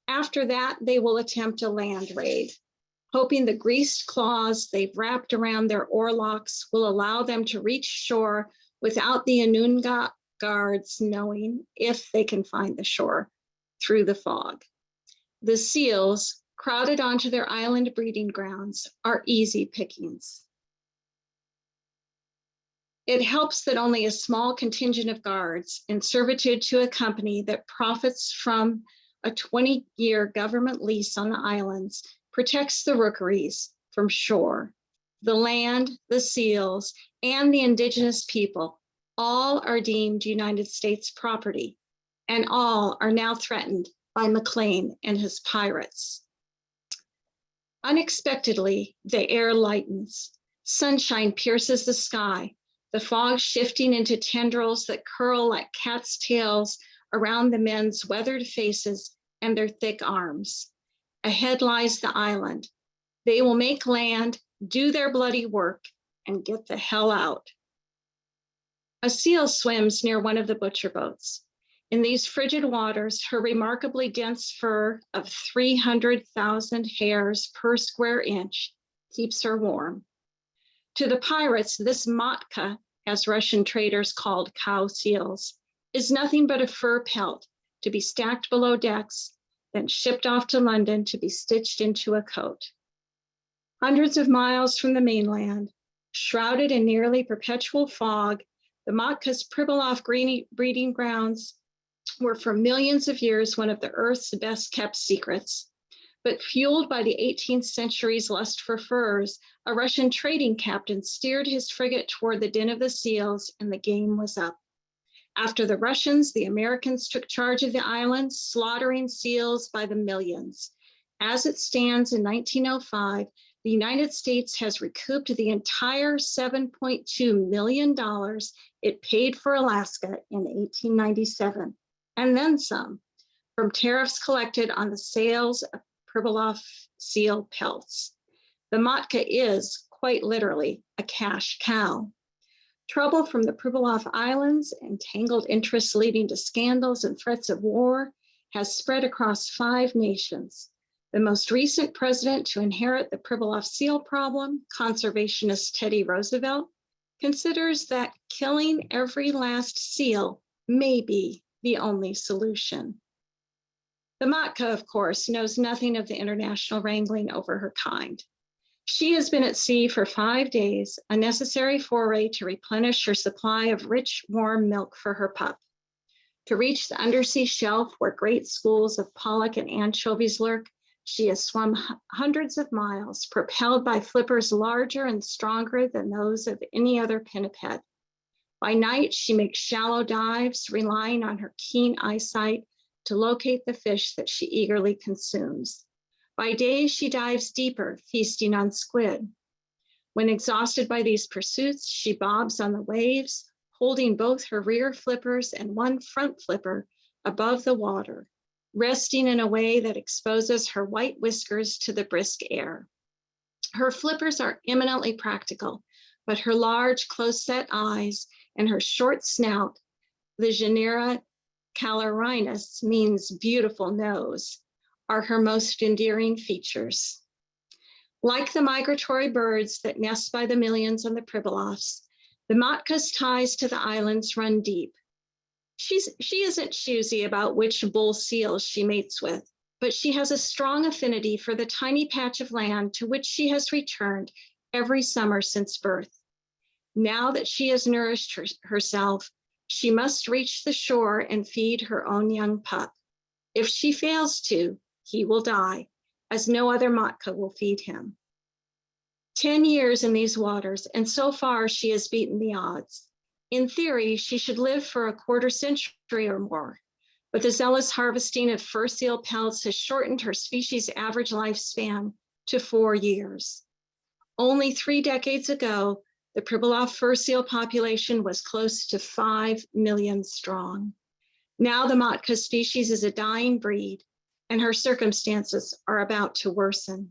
After that, they will attempt a land raid. hoping the greased claws they've wrapped around their oarlocks will allow them to reach shore without the Anunga guards knowing if they can find the shore through the fog. The seals, crowded onto their island breeding grounds, are easy pickings. It helps that only a small contingent of guards in servitude to a company that profits from a 20-year government lease on the islands protects the rookeries from shore. The land, the seals, and the indigenous people all are deemed United States property, and all are now threatened by McLean and his pirates. Unexpectedly, the air lightens. Sunshine pierces the sky, the fog shifting into tendrils that curl like cat's tails around the men's weathered faces and their thick arms. Ahead lies the island. They will make land, do their bloody work, and get the hell out. A seal swims near one of the butcher boats. In these frigid waters, her remarkably dense fur of 300,000 hairs per square inch keeps her warm. To the pirates, this matka, as Russian traders called cow seals, is nothing but a fur pelt to be stacked below decks, then shipped off to London to be stitched into a coat. Hundreds of miles from the mainland, shrouded in nearly perpetual fog, the matka's Pribilof breeding grounds were for millions of years one of the Earth's best kept secrets. But fueled by the 18th century's lust for furs, a Russian trading captain steered his frigate toward the den of the seals, and the game was up. After the Russians, the Americans took charge of the islands, slaughtering seals by the millions. As it stands in 1905, the United States has recouped the entire $7.2 million it paid for Alaska in 1897, and then some, from tariffs collected on the sales of Pribilof seal pelts. The matka is, quite literally, a cash cow. Trouble from the Pribilof Islands, entangled interests leading to scandals and threats of war, has spread across 5 nations. The most recent president to inherit the Pribilof seal problem, conservationist Teddy Roosevelt, considers that killing every last seal may be the only solution. The matka, of course, knows nothing of the international wrangling over her kind. She has been at sea for 5 days, a necessary foray to replenish her supply of rich, warm milk for her pup. To reach the undersea shelf where great schools of pollock and anchovies lurk, she has swum hundreds of miles, propelled by flippers larger and stronger than those of any other pinniped. By night, she makes shallow dives, relying on her keen eyesight to locate the fish that she eagerly consumes. By day, she dives deeper, feasting on squid. When exhausted by these pursuits, she bobs on the waves, holding both her rear flippers and one front flipper above the water, resting in a way that exposes her white whiskers to the brisk air. Her flippers are eminently practical, but her large, close-set eyes and her short snout, the genera Calorinus means beautiful nose, are her most endearing features. Like the migratory birds that nest by the millions on the Pribilofs, the matka's ties to the islands run deep. She isn't choosy about which bull seals she mates with, but she has a strong affinity for the tiny patch of land to which she has returned every summer since birth. Now that she has nourished herself, she must reach the shore and feed her own young pup. If she fails to, he will die, as no other matka will feed him. 10 years in these waters, and so far she has beaten the odds. In theory, she should live for a quarter century or more, but the zealous harvesting of fur seal pelts has shortened her species' average lifespan to 4 years. Only 3 decades ago, the Pribilof fur seal population was close to 5 million strong. Now the matka species is a dying breed, and her circumstances are about to worsen.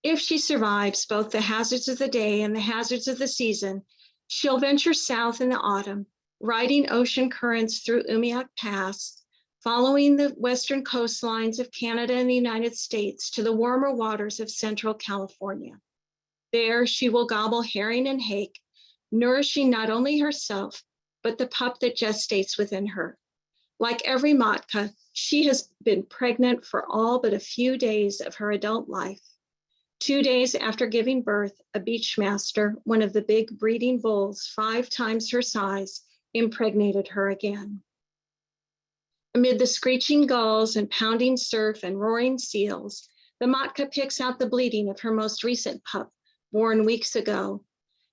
If she survives both the hazards of the day and the hazards of the season, she'll venture south in the autumn, riding ocean currents through Umiak Pass, following the western coastlines of Canada and the United States to the warmer waters of central California. There, she will gobble herring and hake, nourishing not only herself, but the pup that gestates within her. Like every matka, she has been pregnant for all but a few days of her adult life. 2 days after giving birth, a beachmaster, one of the big breeding bulls 5 times her size, impregnated her again. Amid the screeching gulls and pounding surf and roaring seals, the matka picks out the bleating of her most recent pup, born weeks ago.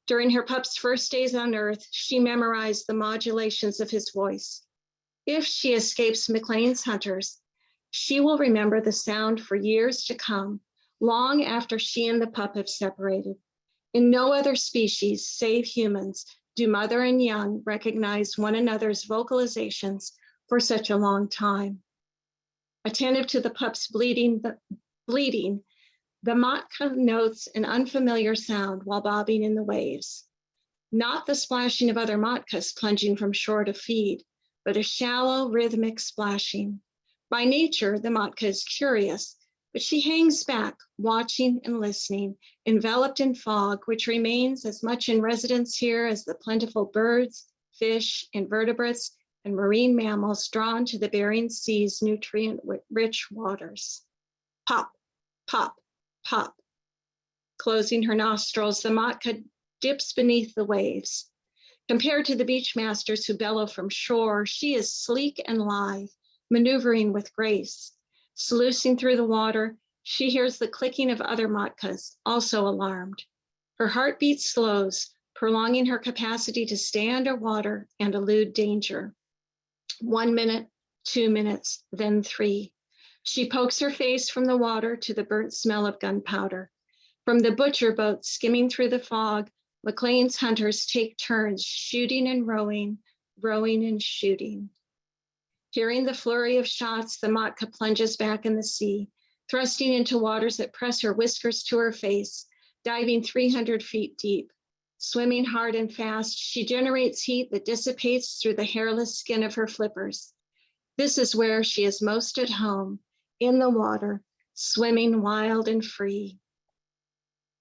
During her pup's first days on Earth, she memorized the modulations of his voice. If she escapes McLean's hunters, she will remember the sound for years to come, long after she and the pup have separated. In no other species, save humans, do mother and young recognize one another's vocalizations for such a long time. Attentive to the pup's bleeding, the matka notes an unfamiliar sound while bobbing in the waves. Not the splashing of other matkas plunging from shore to feed, but a shallow, rhythmic splashing. By nature, the matka is curious, but she hangs back, watching and listening, enveloped in fog, which remains as much in residence here as the plentiful birds, fish, invertebrates, and marine mammals drawn to the Bering Sea's nutrient-rich waters. Pop, pop, pop. Closing her nostrils, the matka dips beneath the waves. Compared to the beachmasters who bellow from shore, she is sleek and lithe, maneuvering with grace. Sluicing through the water, she hears the clicking of other matkas, also alarmed. Her heartbeat slows, prolonging her capacity to stay underwater and elude danger. 1 minute, 2 minutes, then 3. She pokes her face from the water to the burnt smell of gunpowder. From the butcher boat skimming through the fog, McLean's hunters take turns shooting and rowing, rowing and shooting. Hearing the flurry of shots, the matka plunges back in the sea, thrusting into waters that press her whiskers to her face, diving 300 feet deep. Swimming hard and fast, she generates heat that dissipates through the hairless skin of her flippers. This is where she is most at home, in the water, swimming wild and free.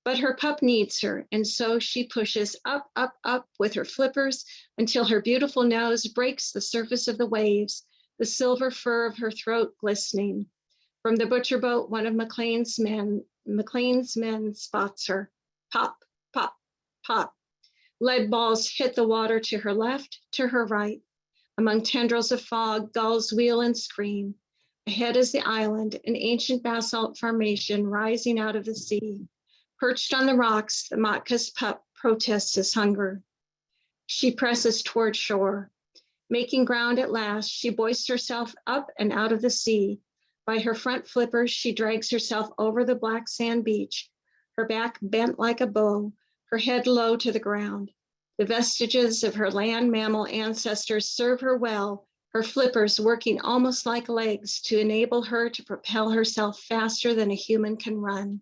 But her pup needs her, and so she pushes up, up, up with her flippers until her beautiful nose breaks the surface of the waves, the silver fur of her throat glistening. From the butcher boat, one of McLean's men spots her. Pop, pop, pop. Lead balls hit the water to her left, to her right. Among tendrils of fog, gulls wheel and scream. Ahead is the island, an ancient basalt formation rising out of the sea. Perched on the rocks, the matka's pup protests his hunger. She presses toward shore. Making ground at last, she hoists herself up and out of the sea. By her front flippers, she drags herself over the black sand beach, her back bent like a bow, her head low to the ground. The vestiges of her land mammal ancestors serve her well, her flippers working almost like legs to enable her to propel herself faster than a human can run.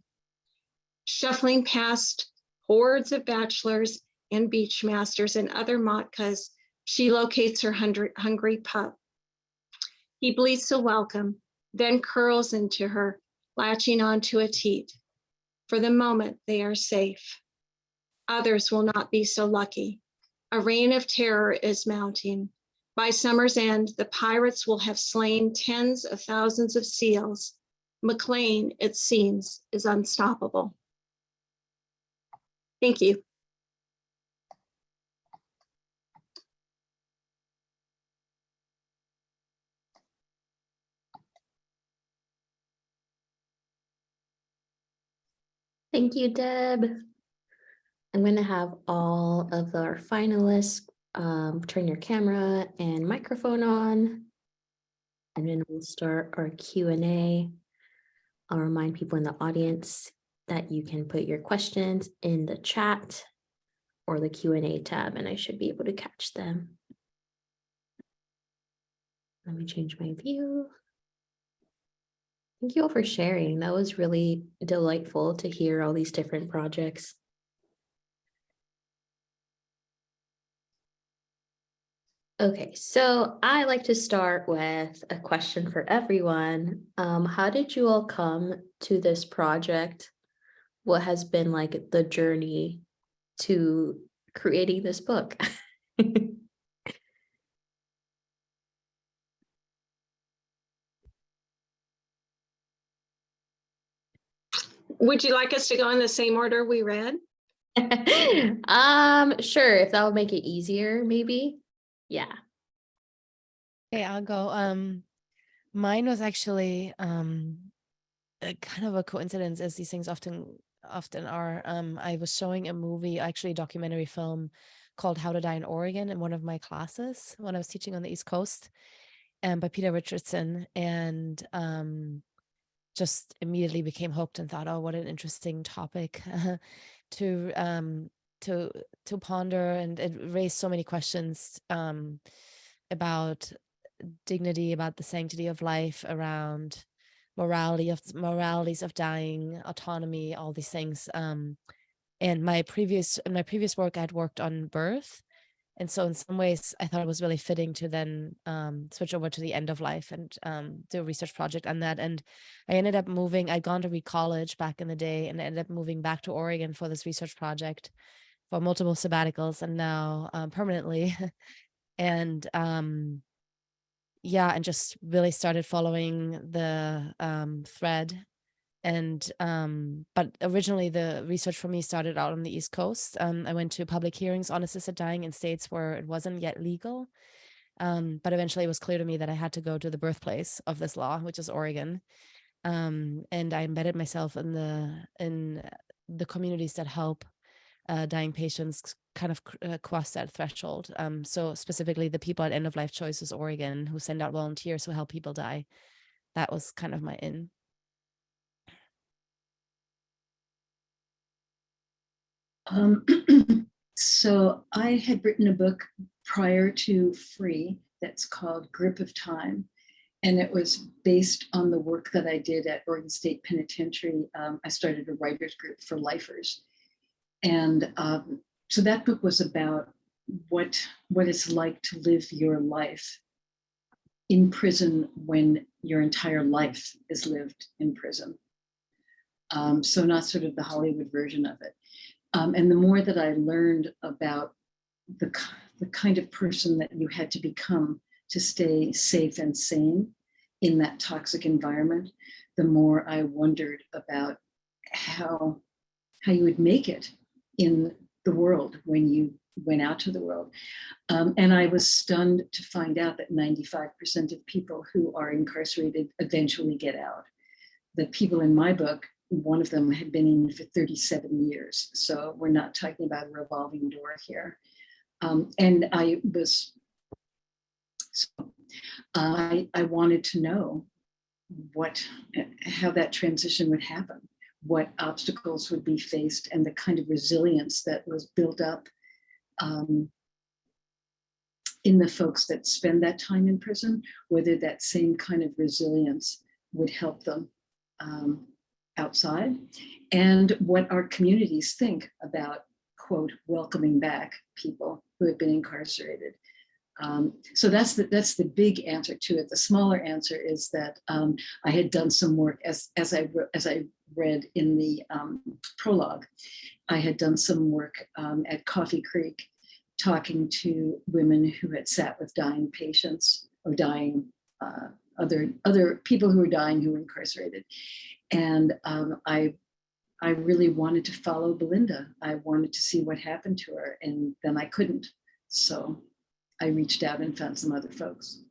Shuffling past hordes of bachelors and beachmasters and other matkas, she locates her hungry pup. He bleats a welcome, then curls into her, latching onto a teat. For the moment, they are safe. Others will not be so lucky. A reign of terror is mounting. By summer's end, the pirates will have slain tens of thousands of seals. McLean, it seems, is unstoppable. Thank you. Thank you, Deb. I'm going to have all of our finalists turn your camera and microphone on, and then we'll start our Q&A. I'll remind people in the audience that you can put your questions in the chat or the Q&A tab, and I should be able to catch them. Let me change my view. Thank you all for sharing. That was really delightful to hear all these different projects. Okay, so I like to start with a question for everyone. How did you all come to this project? What has been like the journey to creating this book? Would you like us to go in the same order we read? Sure, if that would make it easier, maybe. Yeah. Okay, I'll go. Mine was actually a kind of a coincidence, as these things often are. I was showing a movie, actually a documentary film called How to Die in Oregon in one of my classes when I was teaching on the East Coast, by Peter Richardson, and just immediately became hooked and thought, oh, what an interesting topic to um to to ponder, and it raised so many questions about dignity, about the sanctity of life, around moralities of dying, autonomy, all these things. And in my previous work, I'd worked on birth, and so in some ways I thought it was really fitting to then switch over to the end of life and do a research project on that. And I ended up moving. I'd gone to Reed College back in the day, and I ended up moving back to Oregon for this research project, for multiple sabbaticals, and now permanently. And yeah, and just really started following the thread. And but originally the research for me started out on the East Coast. I went to public hearings on assisted dying in states where it wasn't yet legal. But eventually it was clear to me that I had to go to the birthplace of this law, which is Oregon. And I embedded myself in the communities that help dying patients kind of cross that threshold. So specifically the people at End of Life Choices Oregon, who send out volunteers who help people die. That was kind of my in. So I had written a book prior to Free that's called Grip of Time. And it was based on the work that I did at Oregon State Penitentiary. I started a writers group for lifers. And so that book was about what it's like to live your life in prison when your entire life is lived in prison. So not sort of the Hollywood version of it. And the more that I learned about the kind of person that you had to become to stay safe and sane in that toxic environment, the more I wondered about how you would make it in the world when you went out to the world. And I was stunned to find out that 95% of people who are incarcerated eventually get out. The people in my book, one of them had been in for 37 years. So we're not talking about a revolving door here. And I was, so I wanted to know how that transition would happen, what obstacles would be faced, and the kind of resilience that was built up in the folks that spend that time in prison, whether that same kind of resilience would help them outside, and what our communities think about, quote, welcoming back people who have been incarcerated. So that's the big answer to it. The smaller answer is that I had done some work, as I read in the prologue. I had done some work at Coffee Creek, talking to women who had sat with dying patients or dying other people who were dying who were incarcerated, and I really wanted to follow Belinda. I wanted to see what happened to her, and then I couldn't. So I reached out and found some other folks.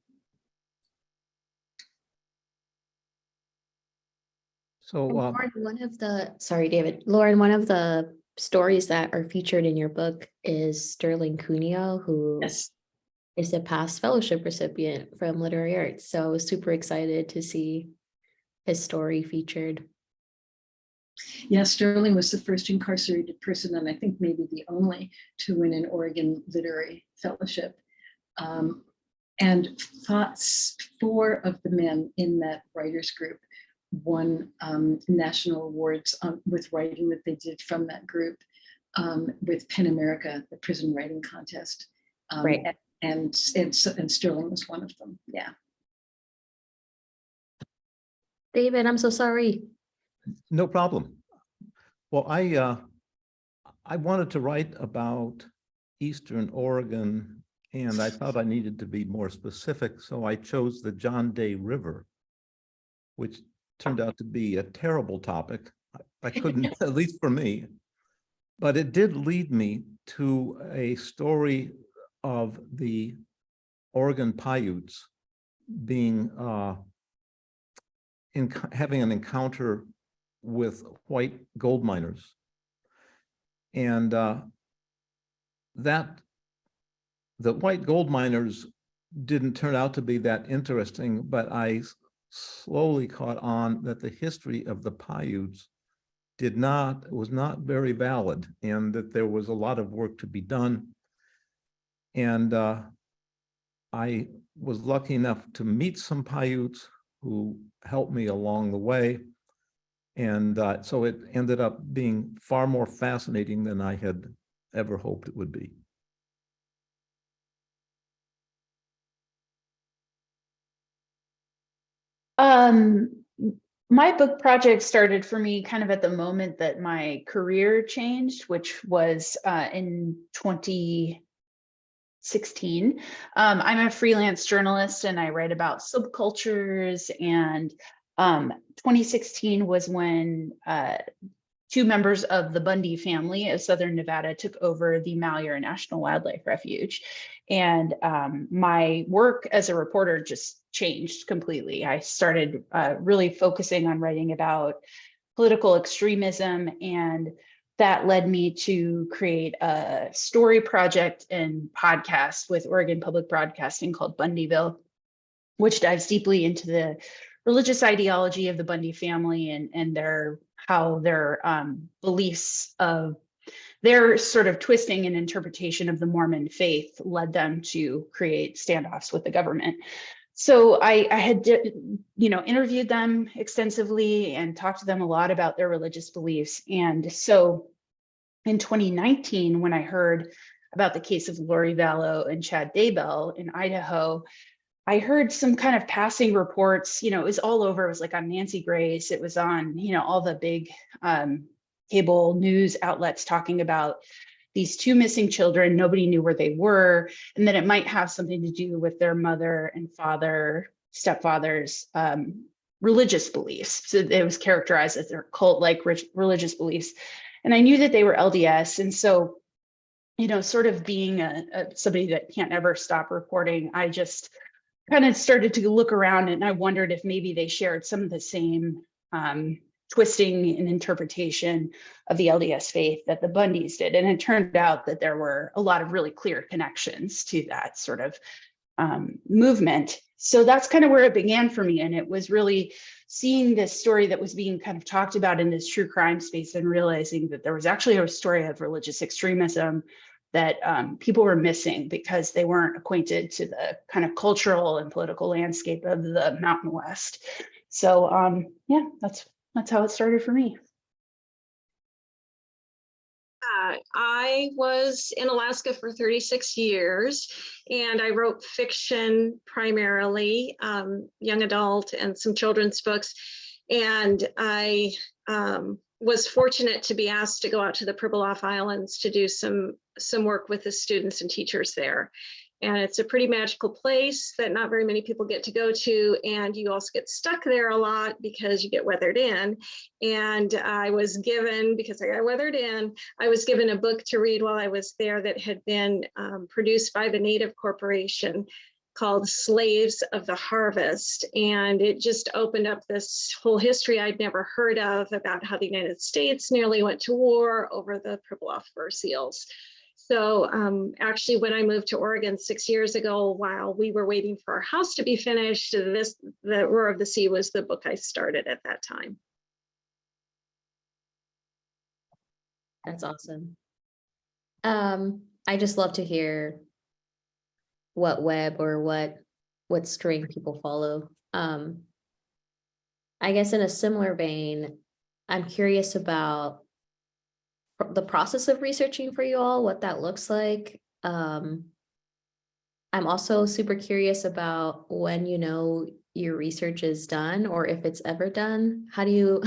So Lauren, sorry, David. Lauren, one of the stories that are featured in your book is Sterling Cuneo, who Yes. is a past fellowship recipient from Literary Arts. So I was super excited to see his story featured. Yeah, Sterling was the first incarcerated person, and I think maybe the only, to win an Oregon Literary Fellowship. And 4 of the men in that writers group won national awards with writing that they did from that group with PEN America, the prison writing contest. Right. and Sterling was one of them. Yeah. David, I'm so sorry. No problem. Well, I wanted to write about Eastern Oregon, and I thought I needed to be more specific, so I chose the John Day River, which turned out to be a terrible topic. I couldn't, at least for me, but it did lead me to a story of the Oregon Paiutes being having an encounter with white gold miners. And that the white gold miners didn't turn out to be that interesting, but I slowly caught on that the history of the Paiutes was not very valid, and that there was a lot of work to be done. And I was lucky enough to meet some Paiutes who helped me along the way. And so it ended up being far more fascinating than I had ever hoped it would be. My book project started for me kind of at the moment that my career changed, which was in 2016. I'm a freelance journalist and I write about subcultures, and 2016 was when two members of the Bundy family of Southern Nevada took over the Malheur National Wildlife Refuge. And my work as a reporter just changed completely. I started really focusing on writing about political extremism, and that led me to create a story project and podcast with Oregon Public Broadcasting called Bundyville, which dives deeply into the religious ideology of the Bundy family and how their beliefs of their sort of twisting and interpretation of the Mormon faith led them to create standoffs with the government. So I had, interviewed them extensively and talked to them a lot about their religious beliefs. And so in 2019, when I heard about the case of Lori Vallow and Chad Daybell in Idaho, I heard some kind of passing reports. It was all over. It was like on Nancy Grace. It was on, all the big cable news outlets talking about these two missing children. Nobody knew where they were, and that it might have something to do with their mother and stepfather's religious beliefs. So it was characterized as their cult-like religious beliefs. And I knew that they were LDS. And so, sort of being somebody that can't ever stop reporting, I just kind of started to look around, and I wondered if maybe they shared some of the same twisting and interpretation of the LDS faith that the Bundys did. And it turned out that there were a lot of really clear connections to that sort of movement. So that's kind of where it began for me. And it was really seeing this story that was being kind of talked about in this true crime space and realizing that there was actually a story of religious extremism that people were missing because they weren't acquainted to the kind of cultural and political landscape of the Mountain West. So yeah, that's how it started for me. I was in Alaska for 36 years, and I wrote fiction primarily, young adult and some children's books. And I was fortunate to be asked to go out to the Pribilof Islands to do some work with the students and teachers there. And it's a pretty magical place that not very many people get to go to. And you also get stuck there a lot because you get weathered in. And I was given, because I got weathered in, I was given a book to read while I was there that had been produced by the Native Corporation called Slaves of the Harvest. And it just opened up this whole history I'd never heard of about how the United States nearly went to war over the Pribilof fur seals. So actually, when I moved to Oregon 6 years ago, while we were waiting for our house to be finished, The Roar of the Sea was the book I started at that time. That's awesome. I just love to hear what web or what string people follow. I guess in a similar vein, I'm curious about the process of researching for you all, what that looks like. I I'm also super curious about when you know your research is done or if it's ever done. How do you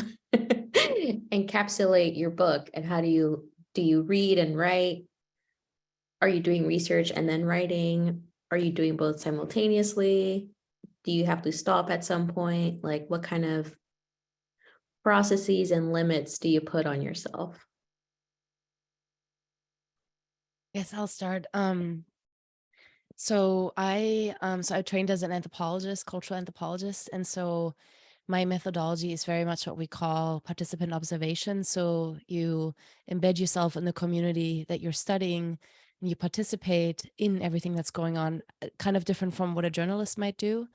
encapsulate your book, and how do you read and write? Are you doing research and then writing? Are you doing both simultaneously? Do you have to stop at some point? Like, what kind of processes and limits do you put on yourself? Yes, I'll start. So I trained as an anthropologist, cultural anthropologist, and so my methodology is very much what we call participant observation. So you embed yourself in the community that you're studying, and you participate in everything that's going on, kind of different from what a journalist might do.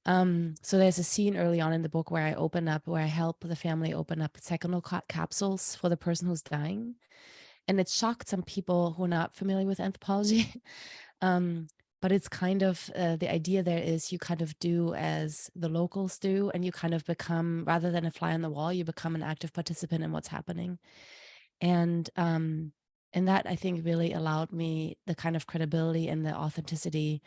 So there's a scene early on in the book where I help the family open up secondal capsules for the person who's dying. And it shocked some people who are not familiar with anthropology. um, but it's kind of the idea there is you kind of do as the locals do, and you kind of become, rather than a fly on the wall, you become an active participant in what's happening. And that, I think, really allowed me the kind of credibility and the authenticity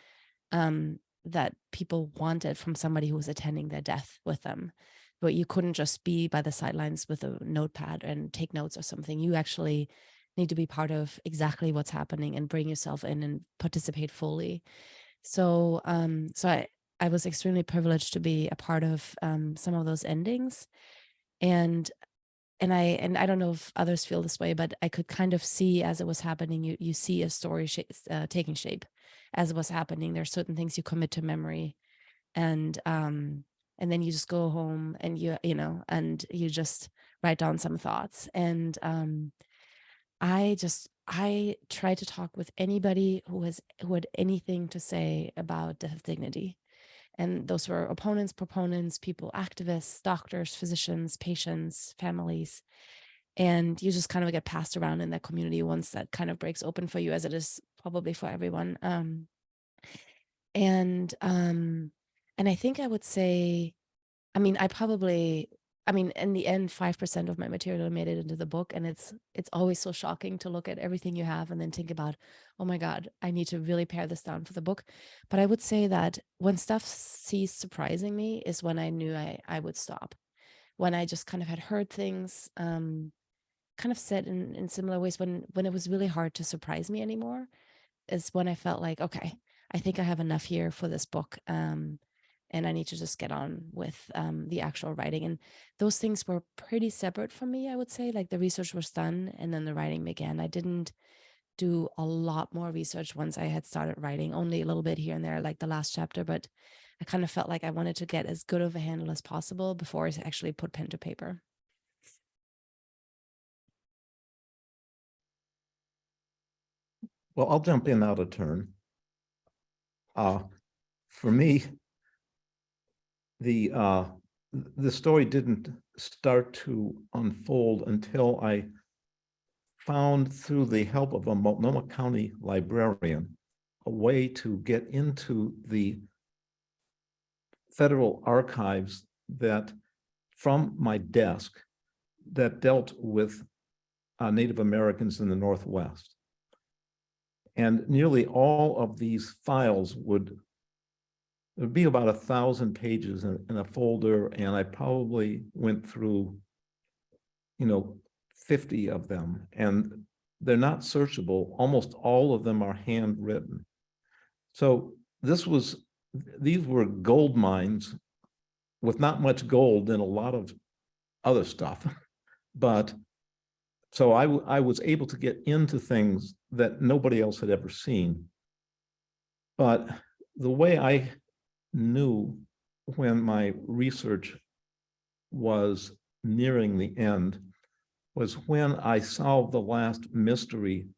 that people wanted from somebody who was attending their death with them. But you couldn't just be by the sidelines with a notepad and take notes or something. You actually need to be part of exactly what's happening and bring yourself in and participate fully. So I was extremely privileged to be a part of some of those endings. And I don't know if others feel this way, but I could kind of see as it was happening, you see a story taking shape as it was happening. There's certain things you commit to memory, and then you just go home and and you just write down some thoughts. And I try to talk with anybody who had anything to say about death dignity. And those were opponents, proponents, people, activists, doctors, physicians, patients, families. And you just kind of get passed around in that community once that kind of breaks open for you, as it is probably for everyone. And I think I would say, in the end, 5% of my material made it into the book. And it's always so shocking to look at everything you have and then think about, oh my God, I need to really pare this down for the book. But I would say that when stuff ceased surprising me is when I knew I would stop. When I just kind of had heard things kind of said in similar ways, when it was really hard to surprise me anymore, is when I felt like, okay, I think I have enough here for this book. And I need to just get on with the actual writing. And those things were pretty separate from me, I would say. Like, the research was done and then the writing began. I didn't do a lot more research once I had started writing, only a little bit here and there, like the last chapter. But I kind of felt like I wanted to get as good of a handle as possible before I actually put pen to paper. Well, I'll jump in out of turn. For me, the story didn't start to unfold until I found, through the help of a Multnomah County librarian, a way to get into the federal archives that, from my desk, that dealt with Native Americans in the Northwest. And nearly all of these files would be about 1,000 pages in a folder, and I probably went through 50 of them, and they're not searchable. Almost all of them are handwritten. So these were gold mines with not much gold and a lot of other stuff. But so I was able to get into things that nobody else had ever seen. But the way I knew when my research was nearing the end was when I solved the last mystery,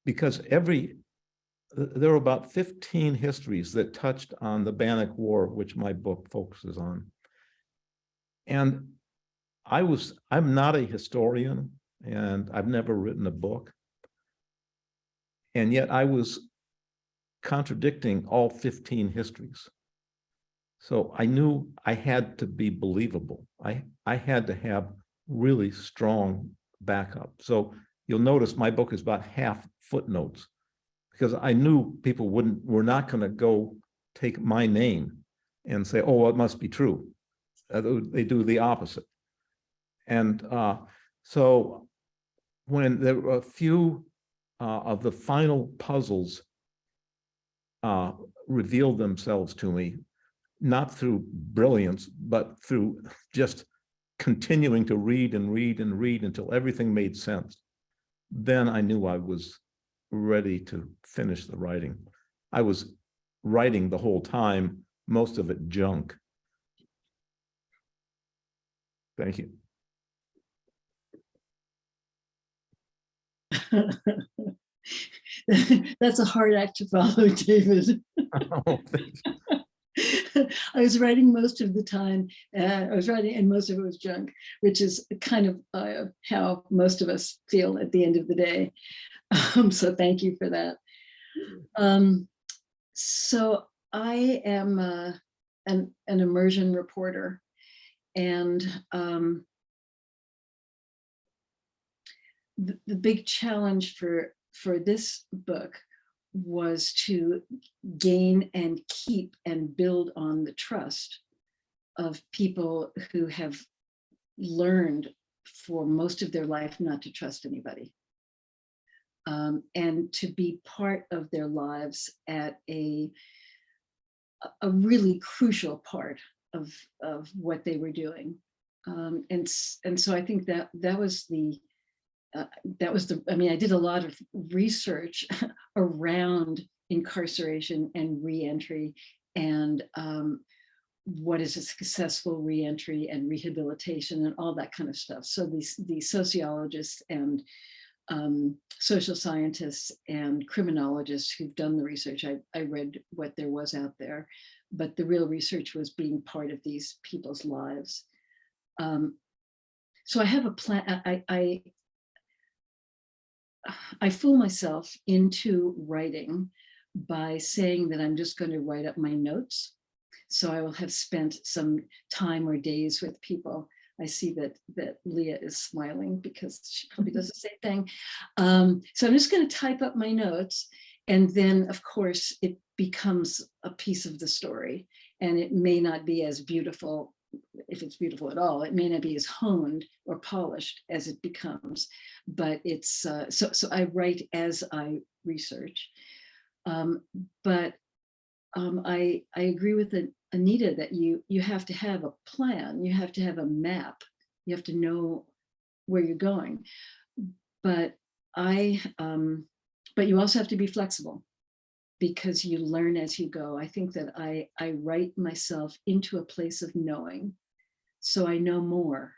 because there were about 15 histories that touched on the Bannock War, which my book focuses on. And I'm not a historian, and I've never written a book. And yet I was contradicting all 15 histories. So I knew I had to be believable. I had to have really strong backup. So you'll notice my book is about half footnotes, because I knew people were not going to go take my name and say, oh, well, it must be true. They do the opposite. And so when there were a few of the final puzzles revealed themselves to me, not through brilliance, but through just continuing to read and read and read until everything made sense, then I knew I was ready to finish the writing. I was writing the whole time, most of it junk. Thank you. That's a hard act to follow, David. Oh, thank you. I was writing most of the time. I was writing, and most of it was junk, which is kind of how most of us feel at the end of the day. So thank you for that. So I am an immersion reporter, and the big challenge for this book was to gain and keep and build on the trust of people who have learned for most of their life not to trust anybody, and to be part of their lives at a really crucial part of what they were doing. And so I think that was the, I mean, I did a lot of research around incarceration and reentry, and what is a successful reentry and rehabilitation and all that kind of stuff. So the sociologists and social scientists and criminologists who've done the research, I read what there was out there, but the real research was being part of these people's lives. So I have a plan. I fool myself into writing by saying that I'm just going to write up my notes. So I will have spent some time or days with people. I see that Leah is smiling because she probably does the same thing. So I'm just going to type up my notes, and then of course it becomes a piece of the story, and it may not be as beautiful, if it's beautiful at all. It may not be as honed or polished as it becomes, but it's so I write as I research. But I agree with Anita that you have to have a plan, you have to have a map, you have to know where you're going. But but you also have to be flexible, because you learn as you go. I think that I write myself into a place of knowing, so I know more.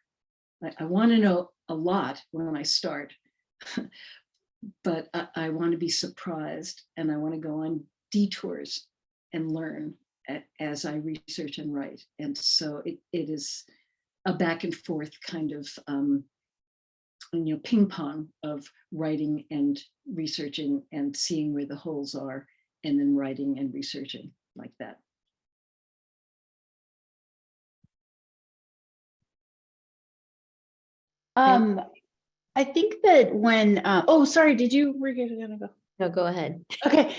I want to know a lot when I start, but I want to be surprised, and I want to go on detours and learn as I research and write. And so it is a back and forth kind of ping pong of writing and researching and seeing where the holes are, and then writing and researching like that. I think that when, oh, sorry, were you gonna go? No, go ahead. Okay.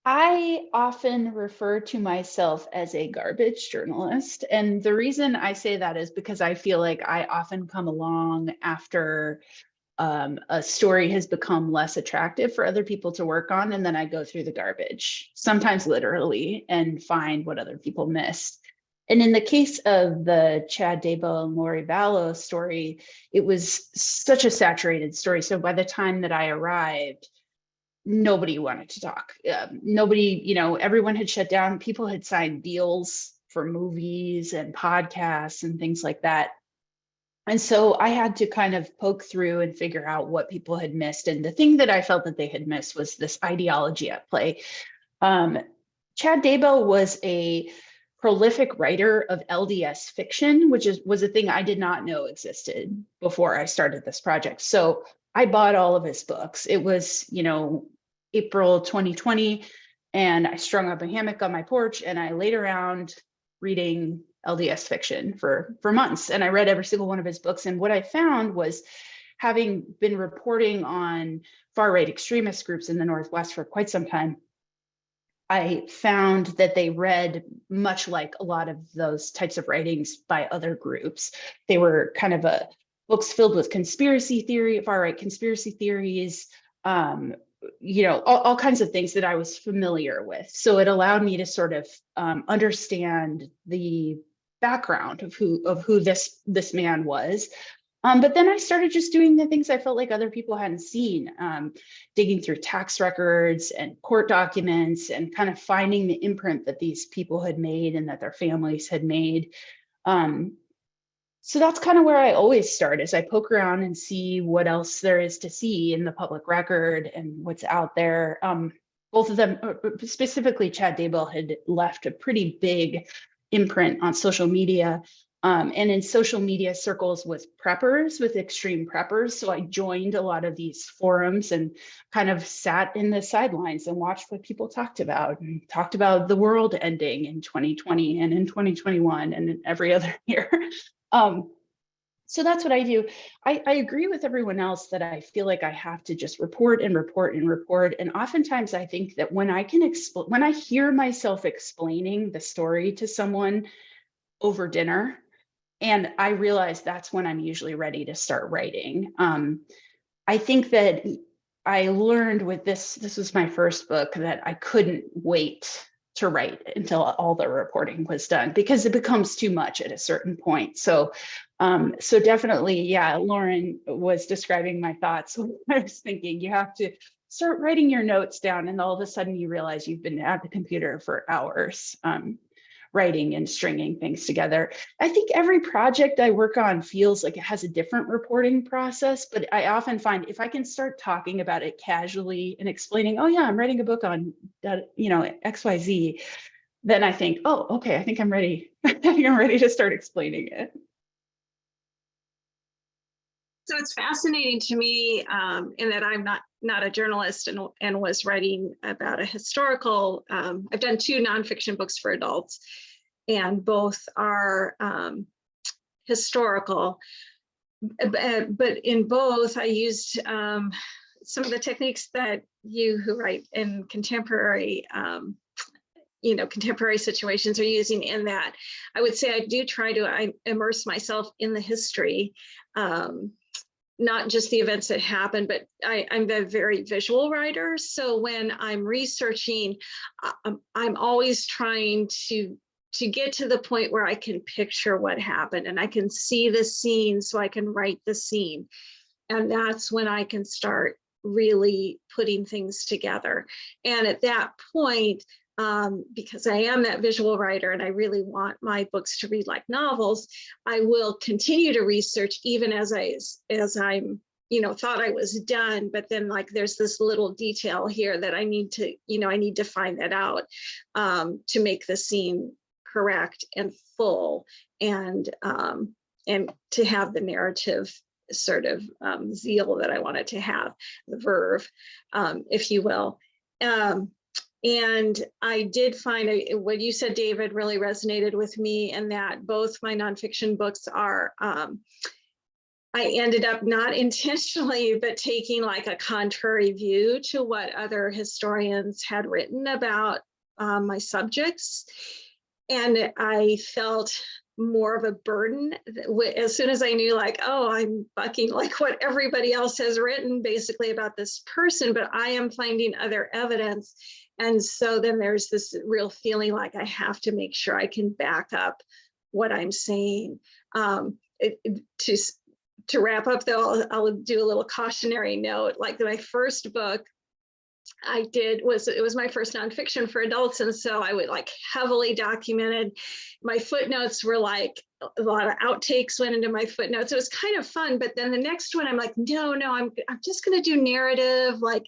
I often refer to myself as a garbage journalist. And the reason I say that is because I feel like I often come along after a story has become less attractive for other people to work on. And then I go through the garbage, sometimes literally, and find what other people missed. And in the case of the Chad Daybell and Lori Vallow story, it was such a saturated story. So by the time that I arrived, nobody wanted to talk. Nobody, everyone had shut down. People had signed deals for movies and podcasts and things like that. And so I had to kind of poke through and figure out what people had missed. And the thing that I felt that they had missed was this ideology at play. Chad Daybell was a prolific writer of LDS fiction, which was a thing I did not know existed before I started this project. So I bought all of his books. It was, April 2020, and I strung up a hammock on my porch and I laid around reading LDS fiction for months. And I read every single one of his books. And what I found was, having been reporting on far-right extremist groups in the Northwest for quite some time, I found that they read much like a lot of those types of writings by other groups. They were kind of books filled with conspiracy theory, far-right conspiracy theories, all kinds of things that I was familiar with. So it allowed me to sort of understand the background of who this man was. But then I started just doing the things I felt like other people hadn't seen, digging through tax records and court documents and kind of finding the imprint that these people had made and that their families had made. So that's kind of where I always start, is I poke around and see what else there is to see in the public record and what's out there. Both of them, specifically Chad Daybell, had left a pretty big imprint on social media. And in social media circles with preppers, with extreme preppers. So I joined a lot of these forums and kind of sat in the sidelines and watched what people talked about, and talked about the world ending in 2020 and in 2021 and in every other year. So that's what I do. I agree with everyone else that I feel like I have to just report and report and report. And oftentimes I think that when I hear myself explaining the story to someone over dinner, and I realize that's when I'm usually ready to start writing. I think that I learned with this was my first book, that I couldn't wait to write until all the reporting was done, because it becomes too much at a certain point. So definitely, yeah, Lauren was describing my thoughts. I was thinking you have to start writing your notes down, and all of a sudden you realize you've been at the computer for hours. Writing and stringing things together. I think every project I work on feels like it has a different reporting process, but I often find if I can start talking about it casually and explaining, oh yeah, I'm writing a book on XYZ, then I think, oh, okay, I think I'm ready. I think I'm ready to start explaining it. So it's fascinating to me in that I'm not a journalist and was writing about a historical. I've done 2 nonfiction books for adults, and both are historical. But in both, I used some of the techniques that you who write in contemporary contemporary situations are using in that. I would say I do try to immerse myself in the history. Not just the events that happen, but I'm a very visual writer. So when I'm researching, I'm always trying to get to the point where I can picture what happened and I can see the scene so I can write the scene. And that's when I can start really putting things together. And at that point, because I am that visual writer and I really want my books to read like novels, I will continue to research even as I'm thought I was done, but then like there's this little detail here that I need to find that out to make the scene correct and full, and to have the narrative sort of zeal that I want it to have, the verve, if you will. And I did find what you said, David, really resonated with me, and that both my nonfiction books are, I ended up not intentionally, but taking like a contrary view to what other historians had written about my subjects. And I felt more of a burden as soon as I knew, like, oh, I'm bucking like what everybody else has written basically about this person, but I am finding other evidence. And so then there's this real feeling like I have to make sure I can back up what I'm saying. To wrap up though, I'll do a little cautionary note. Like my first book I did it was my first nonfiction for adults. And so I would like heavily documented. My footnotes were like a lot of outtakes went into my footnotes. It was kind of fun. But then the next one, I'm like, no, I'm just going to do narrative. Like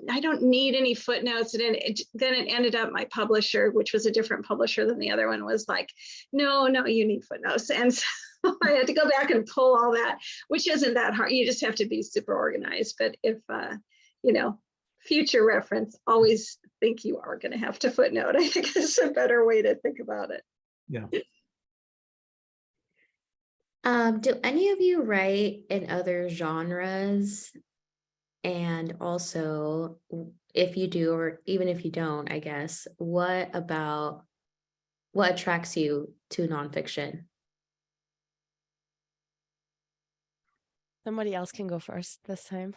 I don't need any footnotes. And then it ended up my publisher, which was a different publisher than the other one, was like, no, you need footnotes. And so I had to go back and pull all that, which isn't that hard. You just have to be super organized. But if, future reference, always think you are going to have to footnote. I think it's a better way to think about it. Yeah. Do any of you write in other genres? And also, if you do, or even if you don't, I guess, what attracts you to nonfiction? Somebody else can go first this time.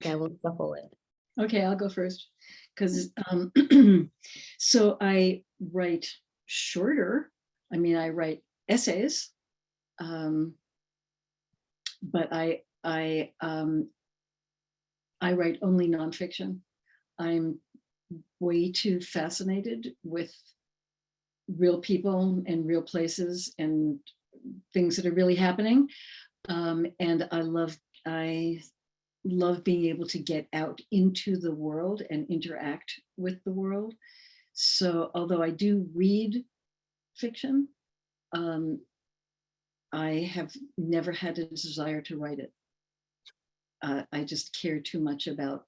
Yeah, we'll shuffle it. Okay, I'll go first because so I write shorter. I mean, I write essays, but I write only nonfiction. I'm way too fascinated with real people and real places and things that are really happening, and I love being able to get out into the world and interact with the world. So although I do read fiction, I have never had a desire to write it. I just care too much about,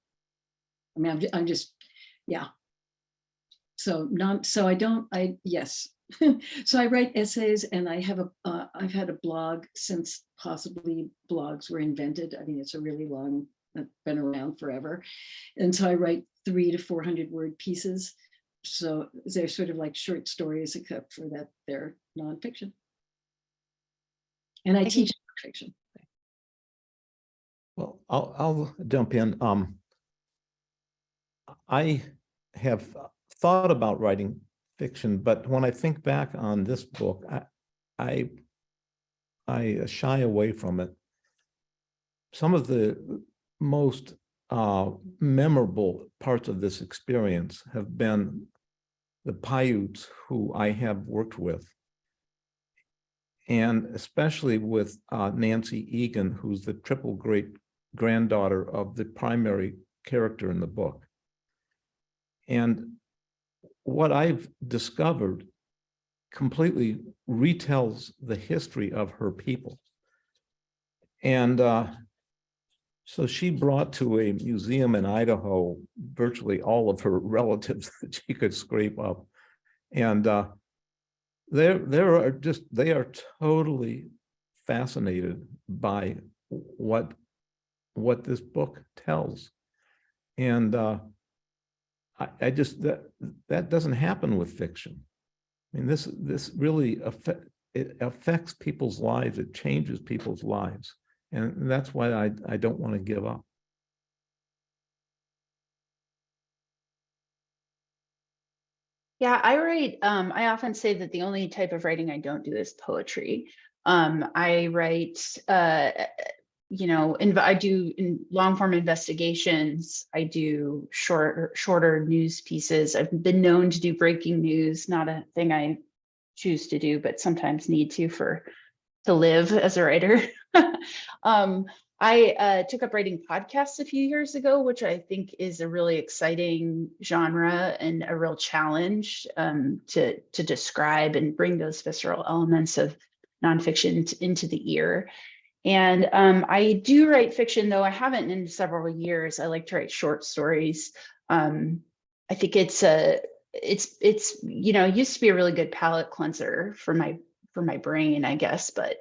I mean, I'm just, yeah. So yes. So I write essays, and I've had a blog since possibly blogs were invented. I mean, it's a really long, been around forever. And so I write 300 to 400 word pieces. So they're sort of like short stories, except for that they're nonfiction. And I teach nonfiction. Well, I'll jump in. I have thought about writing fiction, but when I think back on this book, I shy away from it. Some of the most memorable parts of this experience have been the Paiutes who I have worked with, and especially with Nancy Egan, who's the triple great granddaughter of the primary character in the book. And what I've discovered completely retells the history of her people. And so she brought to a museum in Idaho virtually all of her relatives that she could scrape up. And they are totally fascinated by what this book tells. And I just, that doesn't happen with fiction. I mean, this really affects people's lives. It changes people's lives. And that's why I don't want to give up. Yeah, I write, I often say that the only type of writing I don't do is poetry. I write, I do long form investigations. I do shorter news pieces. I've been known to do breaking news, not a thing I choose to do, but sometimes need to live as a writer. I took up writing podcasts a few years ago, which I think is a really exciting genre and a real challenge to describe and bring those visceral elements of nonfiction into the ear. And I do write fiction, though I haven't in several years. I like to write short stories. I think it used to be a really good palate cleanser for my brain, I guess, but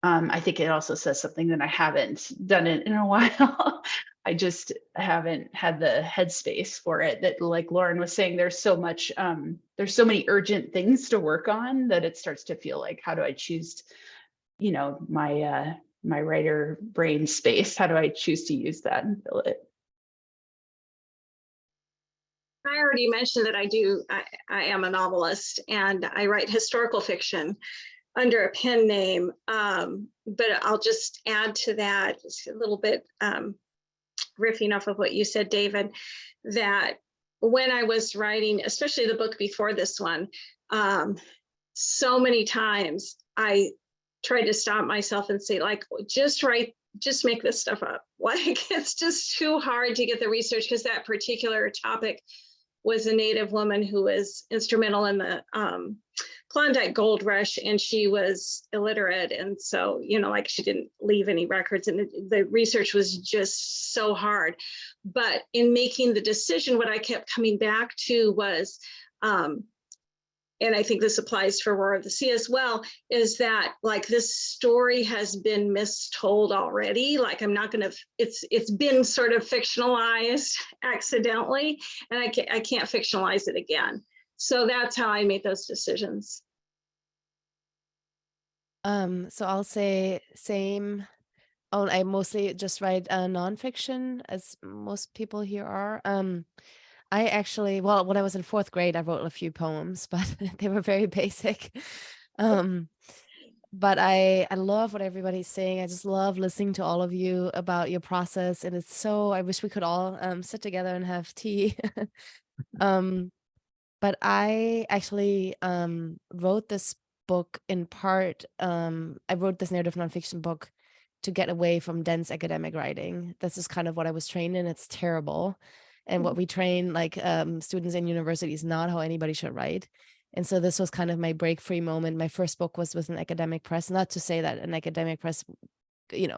I think it also says something that I haven't done it in a while. I just haven't had the headspace for it. That, like Lauren was saying, there's so many urgent things to work on that it starts to feel like, how do I choose, my writer brain space? How do I choose to use that and fill it? I already mentioned that I am a novelist, and I write historical fiction under a pen name. But I'll just add to that just a little bit, riffing off of what you said, David, that when I was writing, especially the book before this one, so many times I tried to stop myself and say, like, just make this stuff up. Like, it's just too hard to get the research, because that particular topic was a Native woman who was instrumental in the Klondike Gold Rush, and she was illiterate. And so, like, she didn't leave any records, and the research was just so hard. But in making the decision, what I kept coming back to was and I think this applies for War of the Sea as well, is that like this story has been mistold already. Like I'm not gonna, it's been sort of fictionalized accidentally, and I can't fictionalize it again. So that's how I made those decisions. So I'll say same. Oh, I mostly just write nonfiction, as most people here are. I actually, well, when I was in 4th grade, I wrote a few poems, but they were very basic. But I love what everybody's saying. I just love listening to all of you about your process, and it's so, I wish we could all sit together and have tea. But I actually wrote this book in part. I wrote this narrative nonfiction book to get away from dense academic writing. This is kind of what I was trained in. It's terrible. And what we train like students in university is not how anybody should write. And so this was kind of my break free moment. My first book was with an academic press. Not to say that an academic press,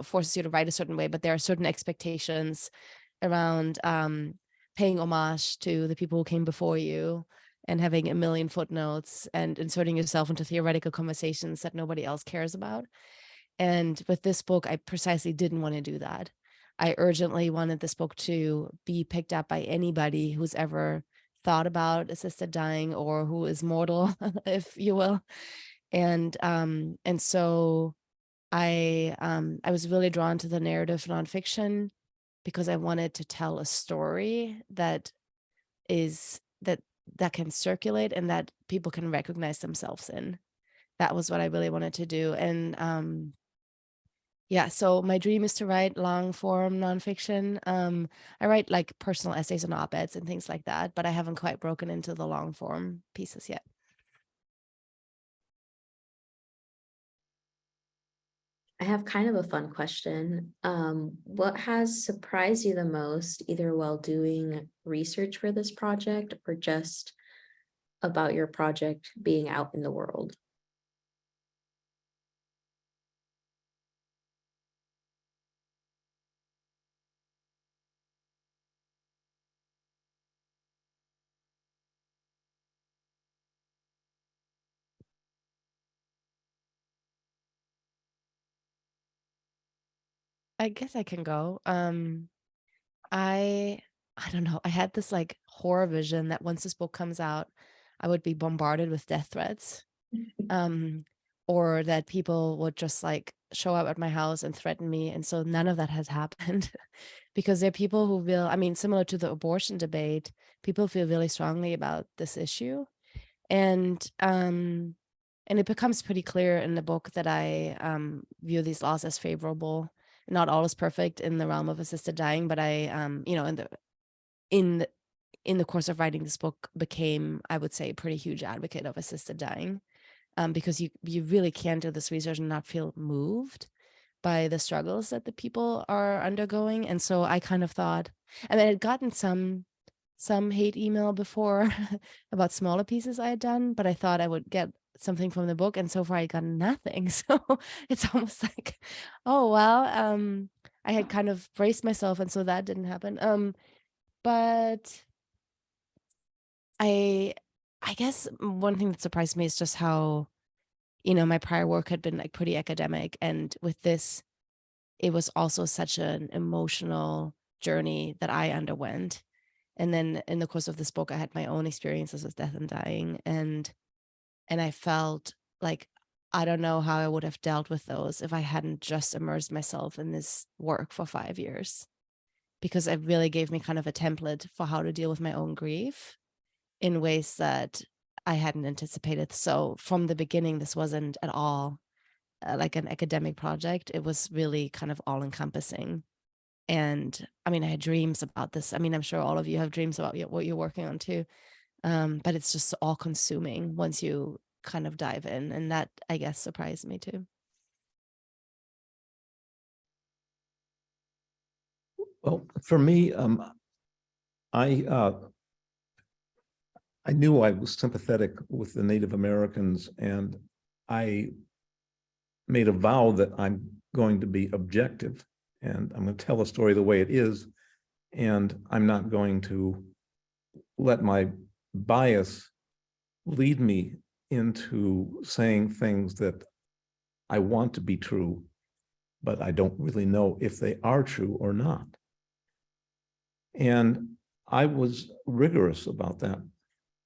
forces you to write a certain way, but there are certain expectations around paying homage to the people who came before you and having a million footnotes and inserting yourself into theoretical conversations that nobody else cares about. And with this book, I precisely didn't want to do that. I urgently wanted this book to be picked up by anybody who's ever thought about assisted dying or who is mortal, if you will. And so I was really drawn to the narrative nonfiction because I wanted to tell a story that can circulate and that people can recognize themselves in. That was what I really wanted to do. And yeah, so my dream is to write long form nonfiction. I write like personal essays and op-eds and things like that, but I haven't quite broken into the long form pieces yet. I have kind of a fun question. What has surprised you the most, either while doing research for this project or just about your project being out in the world? I guess I can go. I don't know. I had this like horror vision that once this book comes out, I would be bombarded with death threats. Or that people would just like show up at my house and threaten me. And so none of that has happened because there are people who will, I mean, similar to the abortion debate, people feel really strongly about this issue. And it becomes pretty clear in the book that I view these laws as favorable. Not all is perfect in the realm of assisted dying, but I, in the course of writing this book, became, I would say, a pretty huge advocate of assisted dying, because you really can do this research and not feel moved by the struggles that the people are undergoing. And so I kind of thought, and I had gotten some hate email before about smaller pieces I had done, but I thought I would get something from the book, and so far I got nothing. So it's almost like, oh well, I had kind of braced myself, and so that didn't happen. But I guess one thing that surprised me is just how, my prior work had been like pretty academic, and with this, it was also such an emotional journey that I underwent. And then in the course of this book, I had my own experiences with death and dying, and I felt like I don't know how I would have dealt with those if I hadn't just immersed myself in this work for 5 years, because it really gave me kind of a template for how to deal with my own grief in ways that I hadn't anticipated. So from the beginning, this wasn't at all like an academic project. It was really kind of all encompassing. And I mean, I had dreams about this. I mean, I'm sure all of you have dreams about what you're working on too. But it's just all consuming once you kind of dive in. And that, I guess, surprised me too. Well, for me, I knew I was sympathetic with the Native Americans, and I made a vow that I'm going to be objective, and I'm going to tell a story the way it is, and I'm not going to let my bias lead me into saying things that I want to be true, but I don't really know if they are true or not. And I was rigorous about that.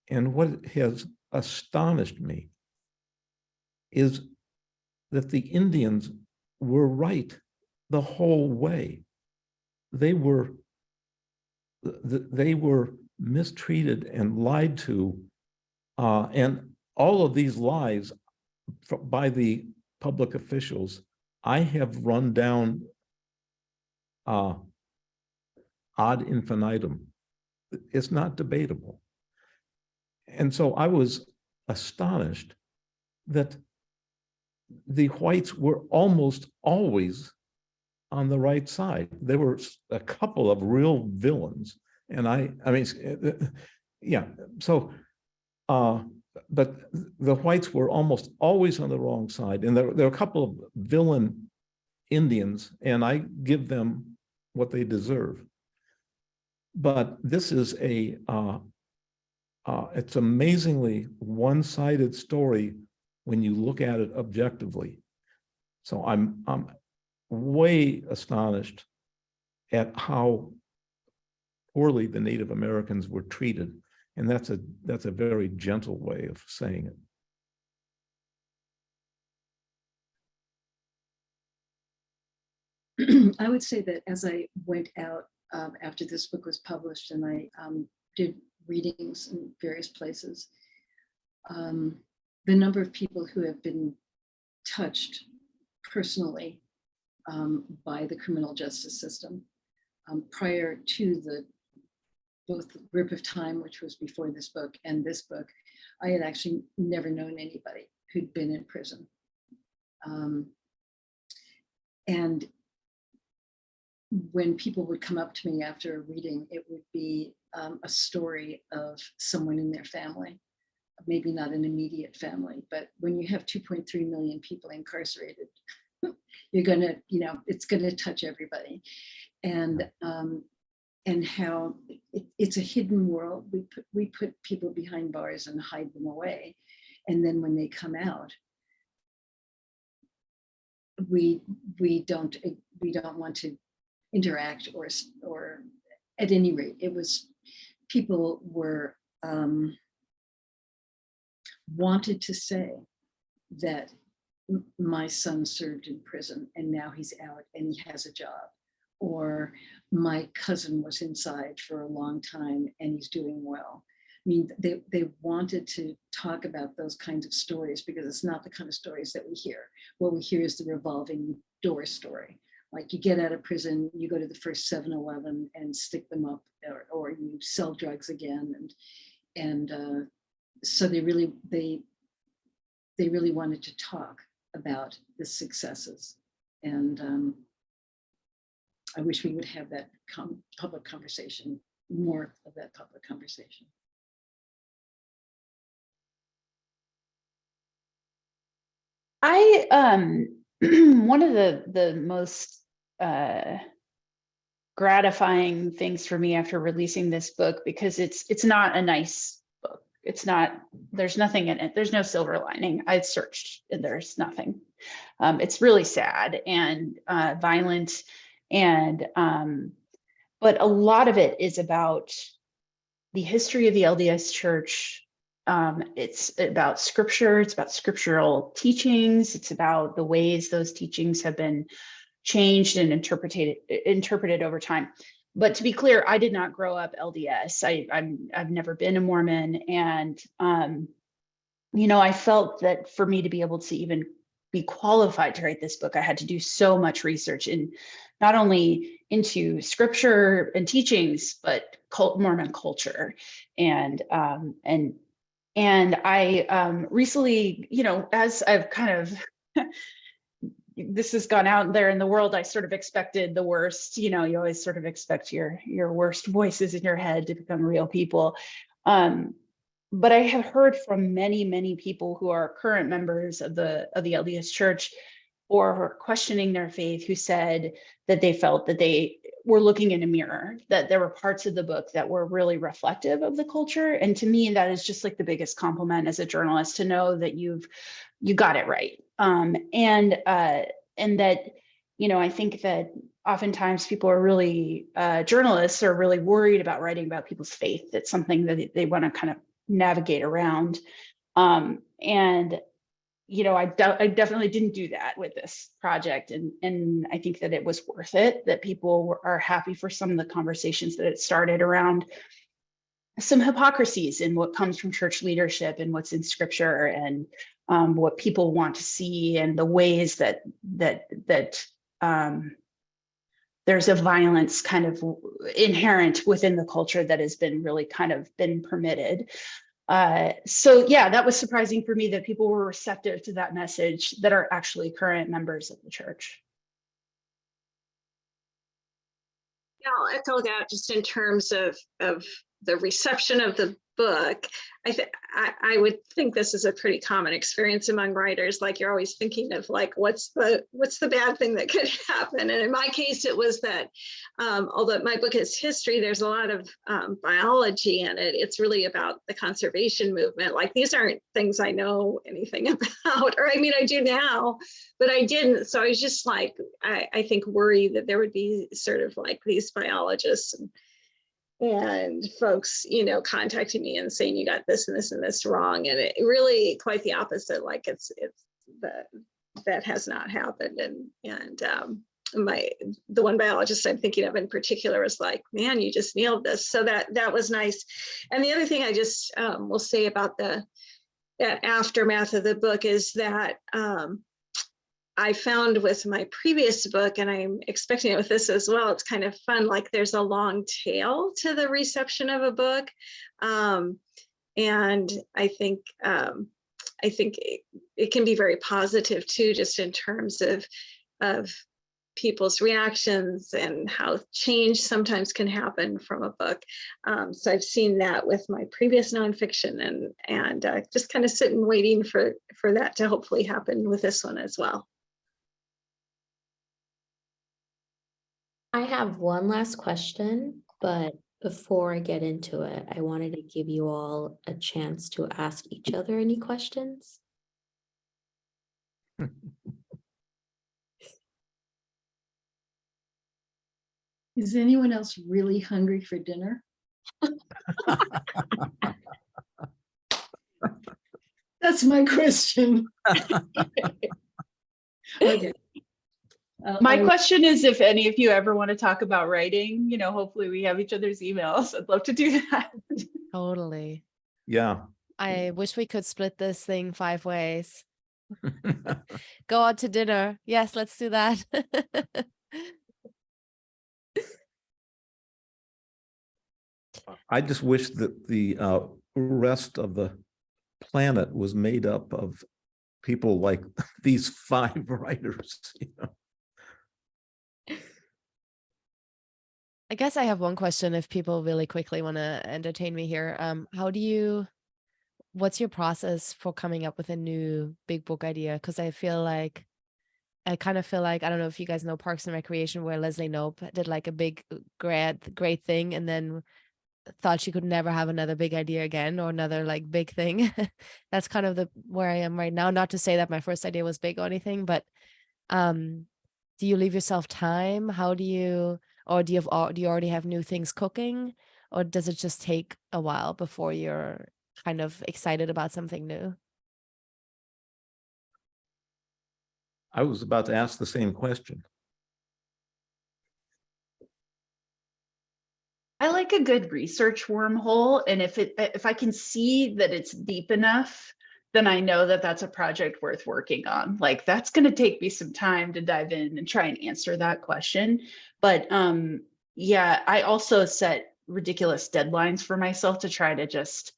And what has astonished me is that the Indians were right the whole way. They were mistreated and lied to, and all of these lies by the public officials, I have run down ad infinitum. It's not debatable. And so I was astonished that the whites were almost always on the right side. There were a couple of real villains, and I mean, yeah. So, but the whites were almost always on the wrong side, and there are a couple of villain Indians, and I give them what they deserve. But this is it's amazingly one-sided story when you look at it objectively. So I'm way astonished at how poorly the Native Americans were treated. And that's a very gentle way of saying it. I would say that as I went out after this book was published and I did readings in various places, the number of people who have been touched personally by the criminal justice system prior to both the Grip of Time, which was before this book, and this book, I had actually never known anybody who'd been in prison. And when people would come up to me after a reading, it would be a story of someone in their family, maybe not an immediate family, but when you have 2.3 million people incarcerated, you're gonna, it's gonna touch everybody. And how it's a hidden world. We put people behind bars and hide them away. And then when they come out, we don't want to interact or at any rate, people were wanted to say that my son served in prison and now he's out and he has a job, or my cousin was inside for a long time and he's doing well. I mean, they wanted to talk about those kinds of stories because it's not the kind of stories that we hear. What we hear is the revolving door story. Like you get out of prison, you go to the first 7-Eleven and stick them up, or you sell drugs again. And so they really wanted to talk about the successes. And I wish we would have that public conversation, more of that public conversation. One of the most gratifying things for me after releasing this book, because it's not a nice book. It's not, there's nothing in it. There's no silver lining. I searched and there's nothing. It's really sad and violent, and but a lot of it is about the history of the LDS Church. It's about scripture, it's about scriptural teachings, it's about the ways those teachings have been changed and interpreted over time. But to be clear, I did not grow up LDS. I've never been a Mormon, and I felt that for me to be able to even be qualified to write this book, I had to do so much research in not only into scripture and teachings, but Mormon culture. And I recently, as I've kind of this has gone out there in the world, I sort of expected the worst. You always sort of expect your worst voices in your head to become real people. But I have heard from many, many people who are current members of the LDS Church or who are questioning their faith, who said that they felt that they were looking in a mirror, that there were parts of the book that were really reflective of the culture. And to me, that is just like the biggest compliment as a journalist, to know that you got it right. And that, you know, I think that oftentimes people are really, journalists are really worried about writing about people's faith. It's something that they want to kind of navigate around. And you know, I definitely didn't do that with this project. And I think that it was worth it, that people are happy for some of the conversations that it started around some hypocrisies in what comes from church leadership and what's in scripture, and what people want to see, and the ways that there's a violence kind of inherent within the culture that has been really kind of been permitted. So yeah, that was surprising for me, that people were receptive to that message that are actually current members of the church. Yeah, I'll echo that just in terms of the reception of the book. I would think this is a pretty common experience among writers. Like, you're always thinking of like, what's the bad thing that could happen? And in my case, it was that although my book is history, there's a lot of biology in it. It's really about the conservation movement. Like, these aren't things I know anything about, or I mean, I do now, but I didn't. So I was just like, I think worried that there would be sort of like these biologists and folks, you know, contacting me and saying, you got this and this and this wrong. And it really quite the opposite. Like, that has not happened. And the one biologist I'm thinking of in particular was like, man, you just nailed this. So that was nice. And the other thing I just will say about that aftermath of the book is that I found with my previous book, and I'm expecting it with this as well, it's kind of fun, like there's a long tail to the reception of a book. And I think it can be very positive too, just in terms of people's reactions and how change sometimes can happen from a book. So I've seen that with my previous nonfiction, and just kind of sitting waiting for that to hopefully happen with this one as well. I have one last question, but before I get into it, I wanted to give you all a chance to ask each other any questions. Is anyone else really hungry for dinner? That's my question. Okay. My question is, if any of you ever want to talk about writing, you know, hopefully we have each other's emails. I'd love to do that. Totally. Yeah. I wish we could split this thing 5 ways. Go out to dinner. Yes, let's do that. I just wish that the rest of the planet was made up of people like these 5 writers, you know. I guess I have one question if people really quickly want to entertain me here. What's your process for coming up with a new big book idea? Because I kind of feel like, I don't know if you guys know Parks and Recreation, where Leslie Knope did like a big, great thing, and then thought she could never have another big idea again, or another like big thing. That's kind of where I am right now. Not to say that my first idea was big or anything, but do you leave yourself time? How do you, or do you already have new things cooking, or does it just take a while before you're kind of excited about something new? I was about to ask the same question. I like a good research wormhole. And if I can see that it's deep enough, then I know that that's a project worth working on. Like, that's going to take me some time to dive in and try and answer that question. But yeah, I also set ridiculous deadlines for myself to try to just,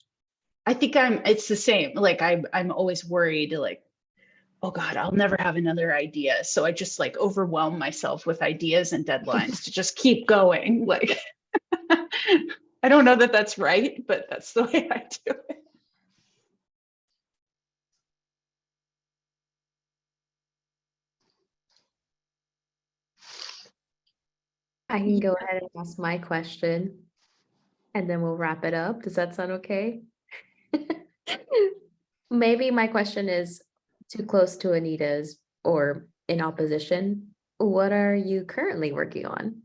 I think it's the same. Like, I'm always worried, like, oh God, I'll never have another idea. So I just like overwhelm myself with ideas and deadlines to just keep going. Like, I don't know that that's right, but that's the way I do it. I can go ahead and ask my question and then we'll wrap it up. Does that sound okay? Maybe my question is too close to Anita's or in opposition. What are you currently working on?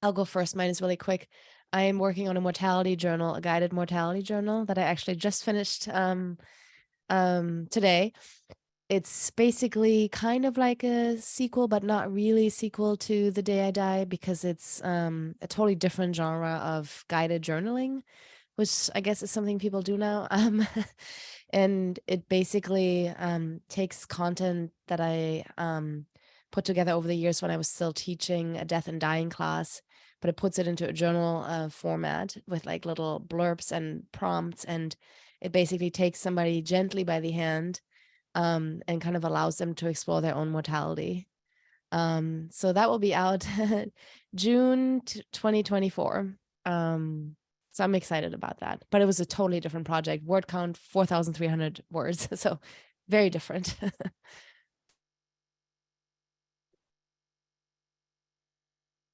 I'll go first. Mine is really quick. I am working on a mortality journal, a guided mortality journal that I actually just finished today. It's basically kind of like a sequel, but not really sequel to The Day I Die, because it's a totally different genre of guided journaling, which I guess is something people do now. And it basically takes content that I put together over the years when I was still teaching a death and dying class, but it puts it into a journal format with like little blurbs and prompts, and it basically takes somebody gently by the hand and kind of allows them to explore their own mortality. So that will be out June 2024. So I'm excited about that, but it was a totally different project. Word count 4,300 words, so very different.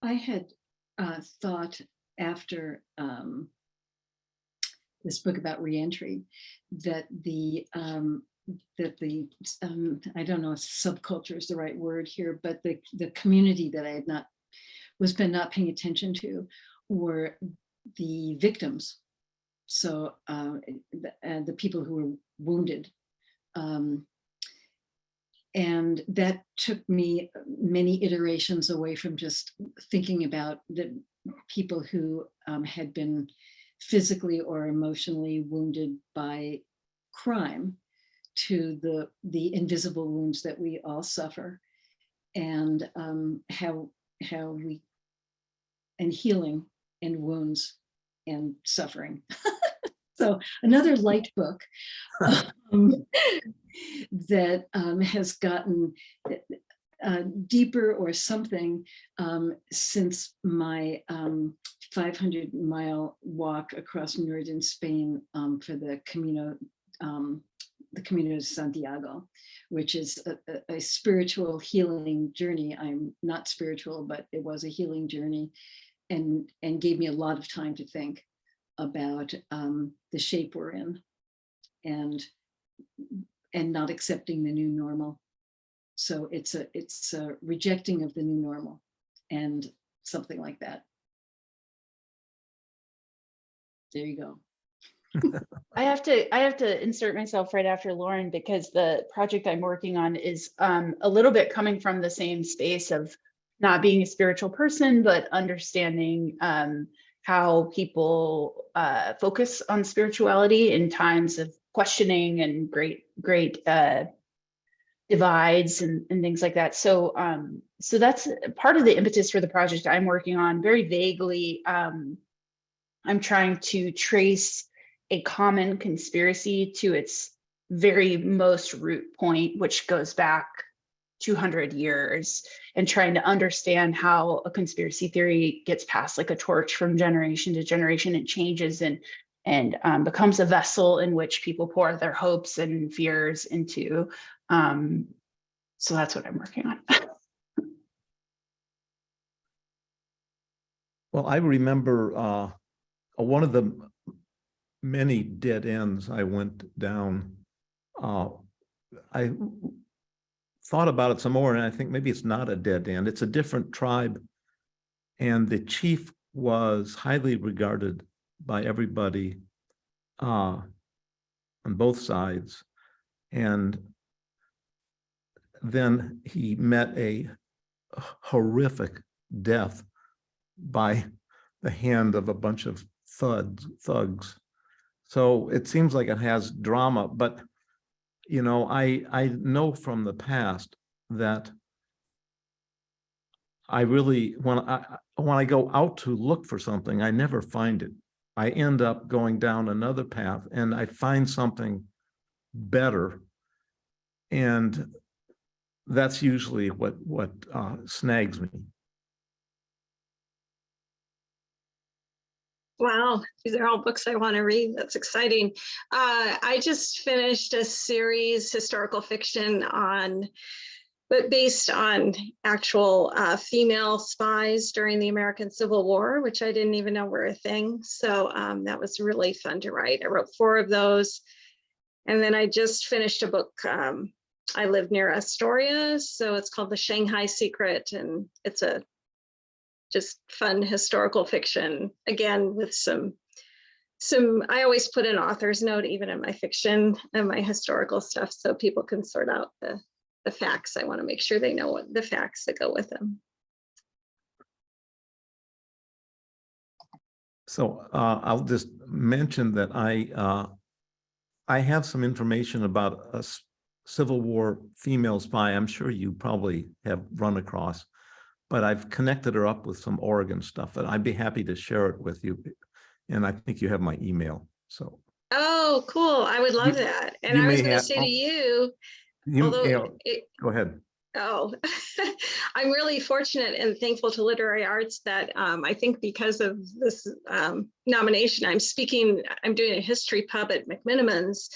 I had thought after this book about reentry that the I don't know if subculture is the right word here, but the community that I had not paying attention to were the victims. So the people who were wounded. And that took me many iterations away from just thinking about the people who had been physically or emotionally wounded by crime to the invisible wounds that we all suffer, and how we, and healing and wounds and suffering. So another light book that has gotten deeper or something since my 500-mile walk across northern Spain for the Camino de Santiago, which is a spiritual healing journey. I'm not spiritual, but it was a healing journey, and gave me a lot of time to think about the shape we're in, and not accepting the new normal. So it's a rejecting of the new normal and something like that. There you go. I have to insert myself right after Lauren, because the project I'm working on is a little bit coming from the same space of not being a spiritual person, but understanding how people focus on spirituality in times of questioning and great divides and things like that. So so that's part of the impetus for the project I'm working on. Very vaguely, I'm trying to trace a common conspiracy to its very most root point, which goes back 200 years, and trying to understand how a conspiracy theory gets passed like a torch from generation to generation and changes and becomes a vessel in which people pour their hopes and fears into. So that's what I'm working on. Well, I remember one of the many dead ends I went down. I thought about it some more, and I think maybe it's not a dead end. It's a different tribe, and the chief was highly regarded by everybody on both sides. And then he met a horrific death by the hand of a bunch of thugs. So it seems like it has drama, but you know, I know from the past that I really, when I go out to look for something, I never find it. I end up going down another path and I find something better. And that's usually what snags me. Wow, these are all books I want to read. That's exciting. I just finished a series, historical fiction, on but based on actual female spies during the American Civil War, which I didn't even know were a thing. So that was really fun to write. I wrote 4 of those. And then I just finished a book. I live near Astoria, so it's called The Shanghai Secret, and it's a just fun historical fiction, again, with some, I always put an author's note even in my fiction and my historical stuff so people can sort out the facts. I want to make sure they know what the facts that go with them. So I'll just mention that I have some information about a Civil War female spy. I'm sure you probably have run across, but I've connected her up with some Oregon stuff, and I'd be happy to share it with you. And I think you have my email. So. Oh, cool. I would love You- that. And you I was may going to have- say to you, You, although go ahead. Oh, I'm really fortunate and thankful to Literary Arts that I think because of this nomination, I'm doing a history pub at McMinimans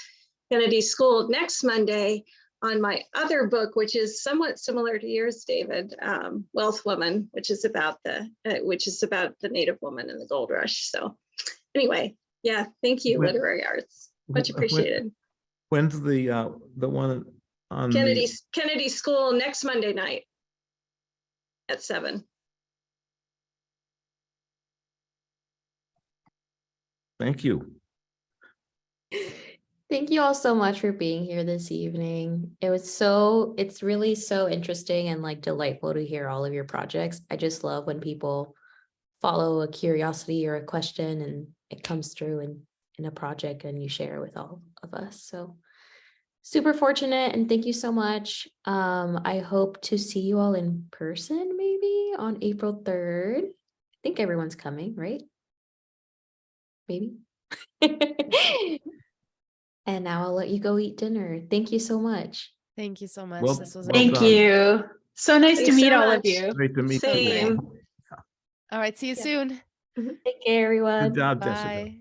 Kennedy School next Monday on my other book, which is somewhat similar to yours, David, Wealth Woman, which is about the Native woman in the gold rush. So anyway, yeah, thank you, Literary Arts. Much appreciated. When's the one on Kennedy School next Monday night at 7. Thank you. Thank you all so much for being here this evening. It's really so interesting and like delightful to hear all of your projects. I just love when people follow a curiosity or a question and it comes through in a project and you share with all of us. So super fortunate and thank you so much. I hope to see you all in person maybe on April 3rd. I think everyone's coming, right? Maybe. And now I'll let you go eat dinner. Thank you so much. Thank you so much. Well- This was well Thank done. you. So nice to Thanks meet so all of much. you. Great to meet you. Same. all right. See you Yeah. soon. Take care, everyone. Good job, Jessica. Bye.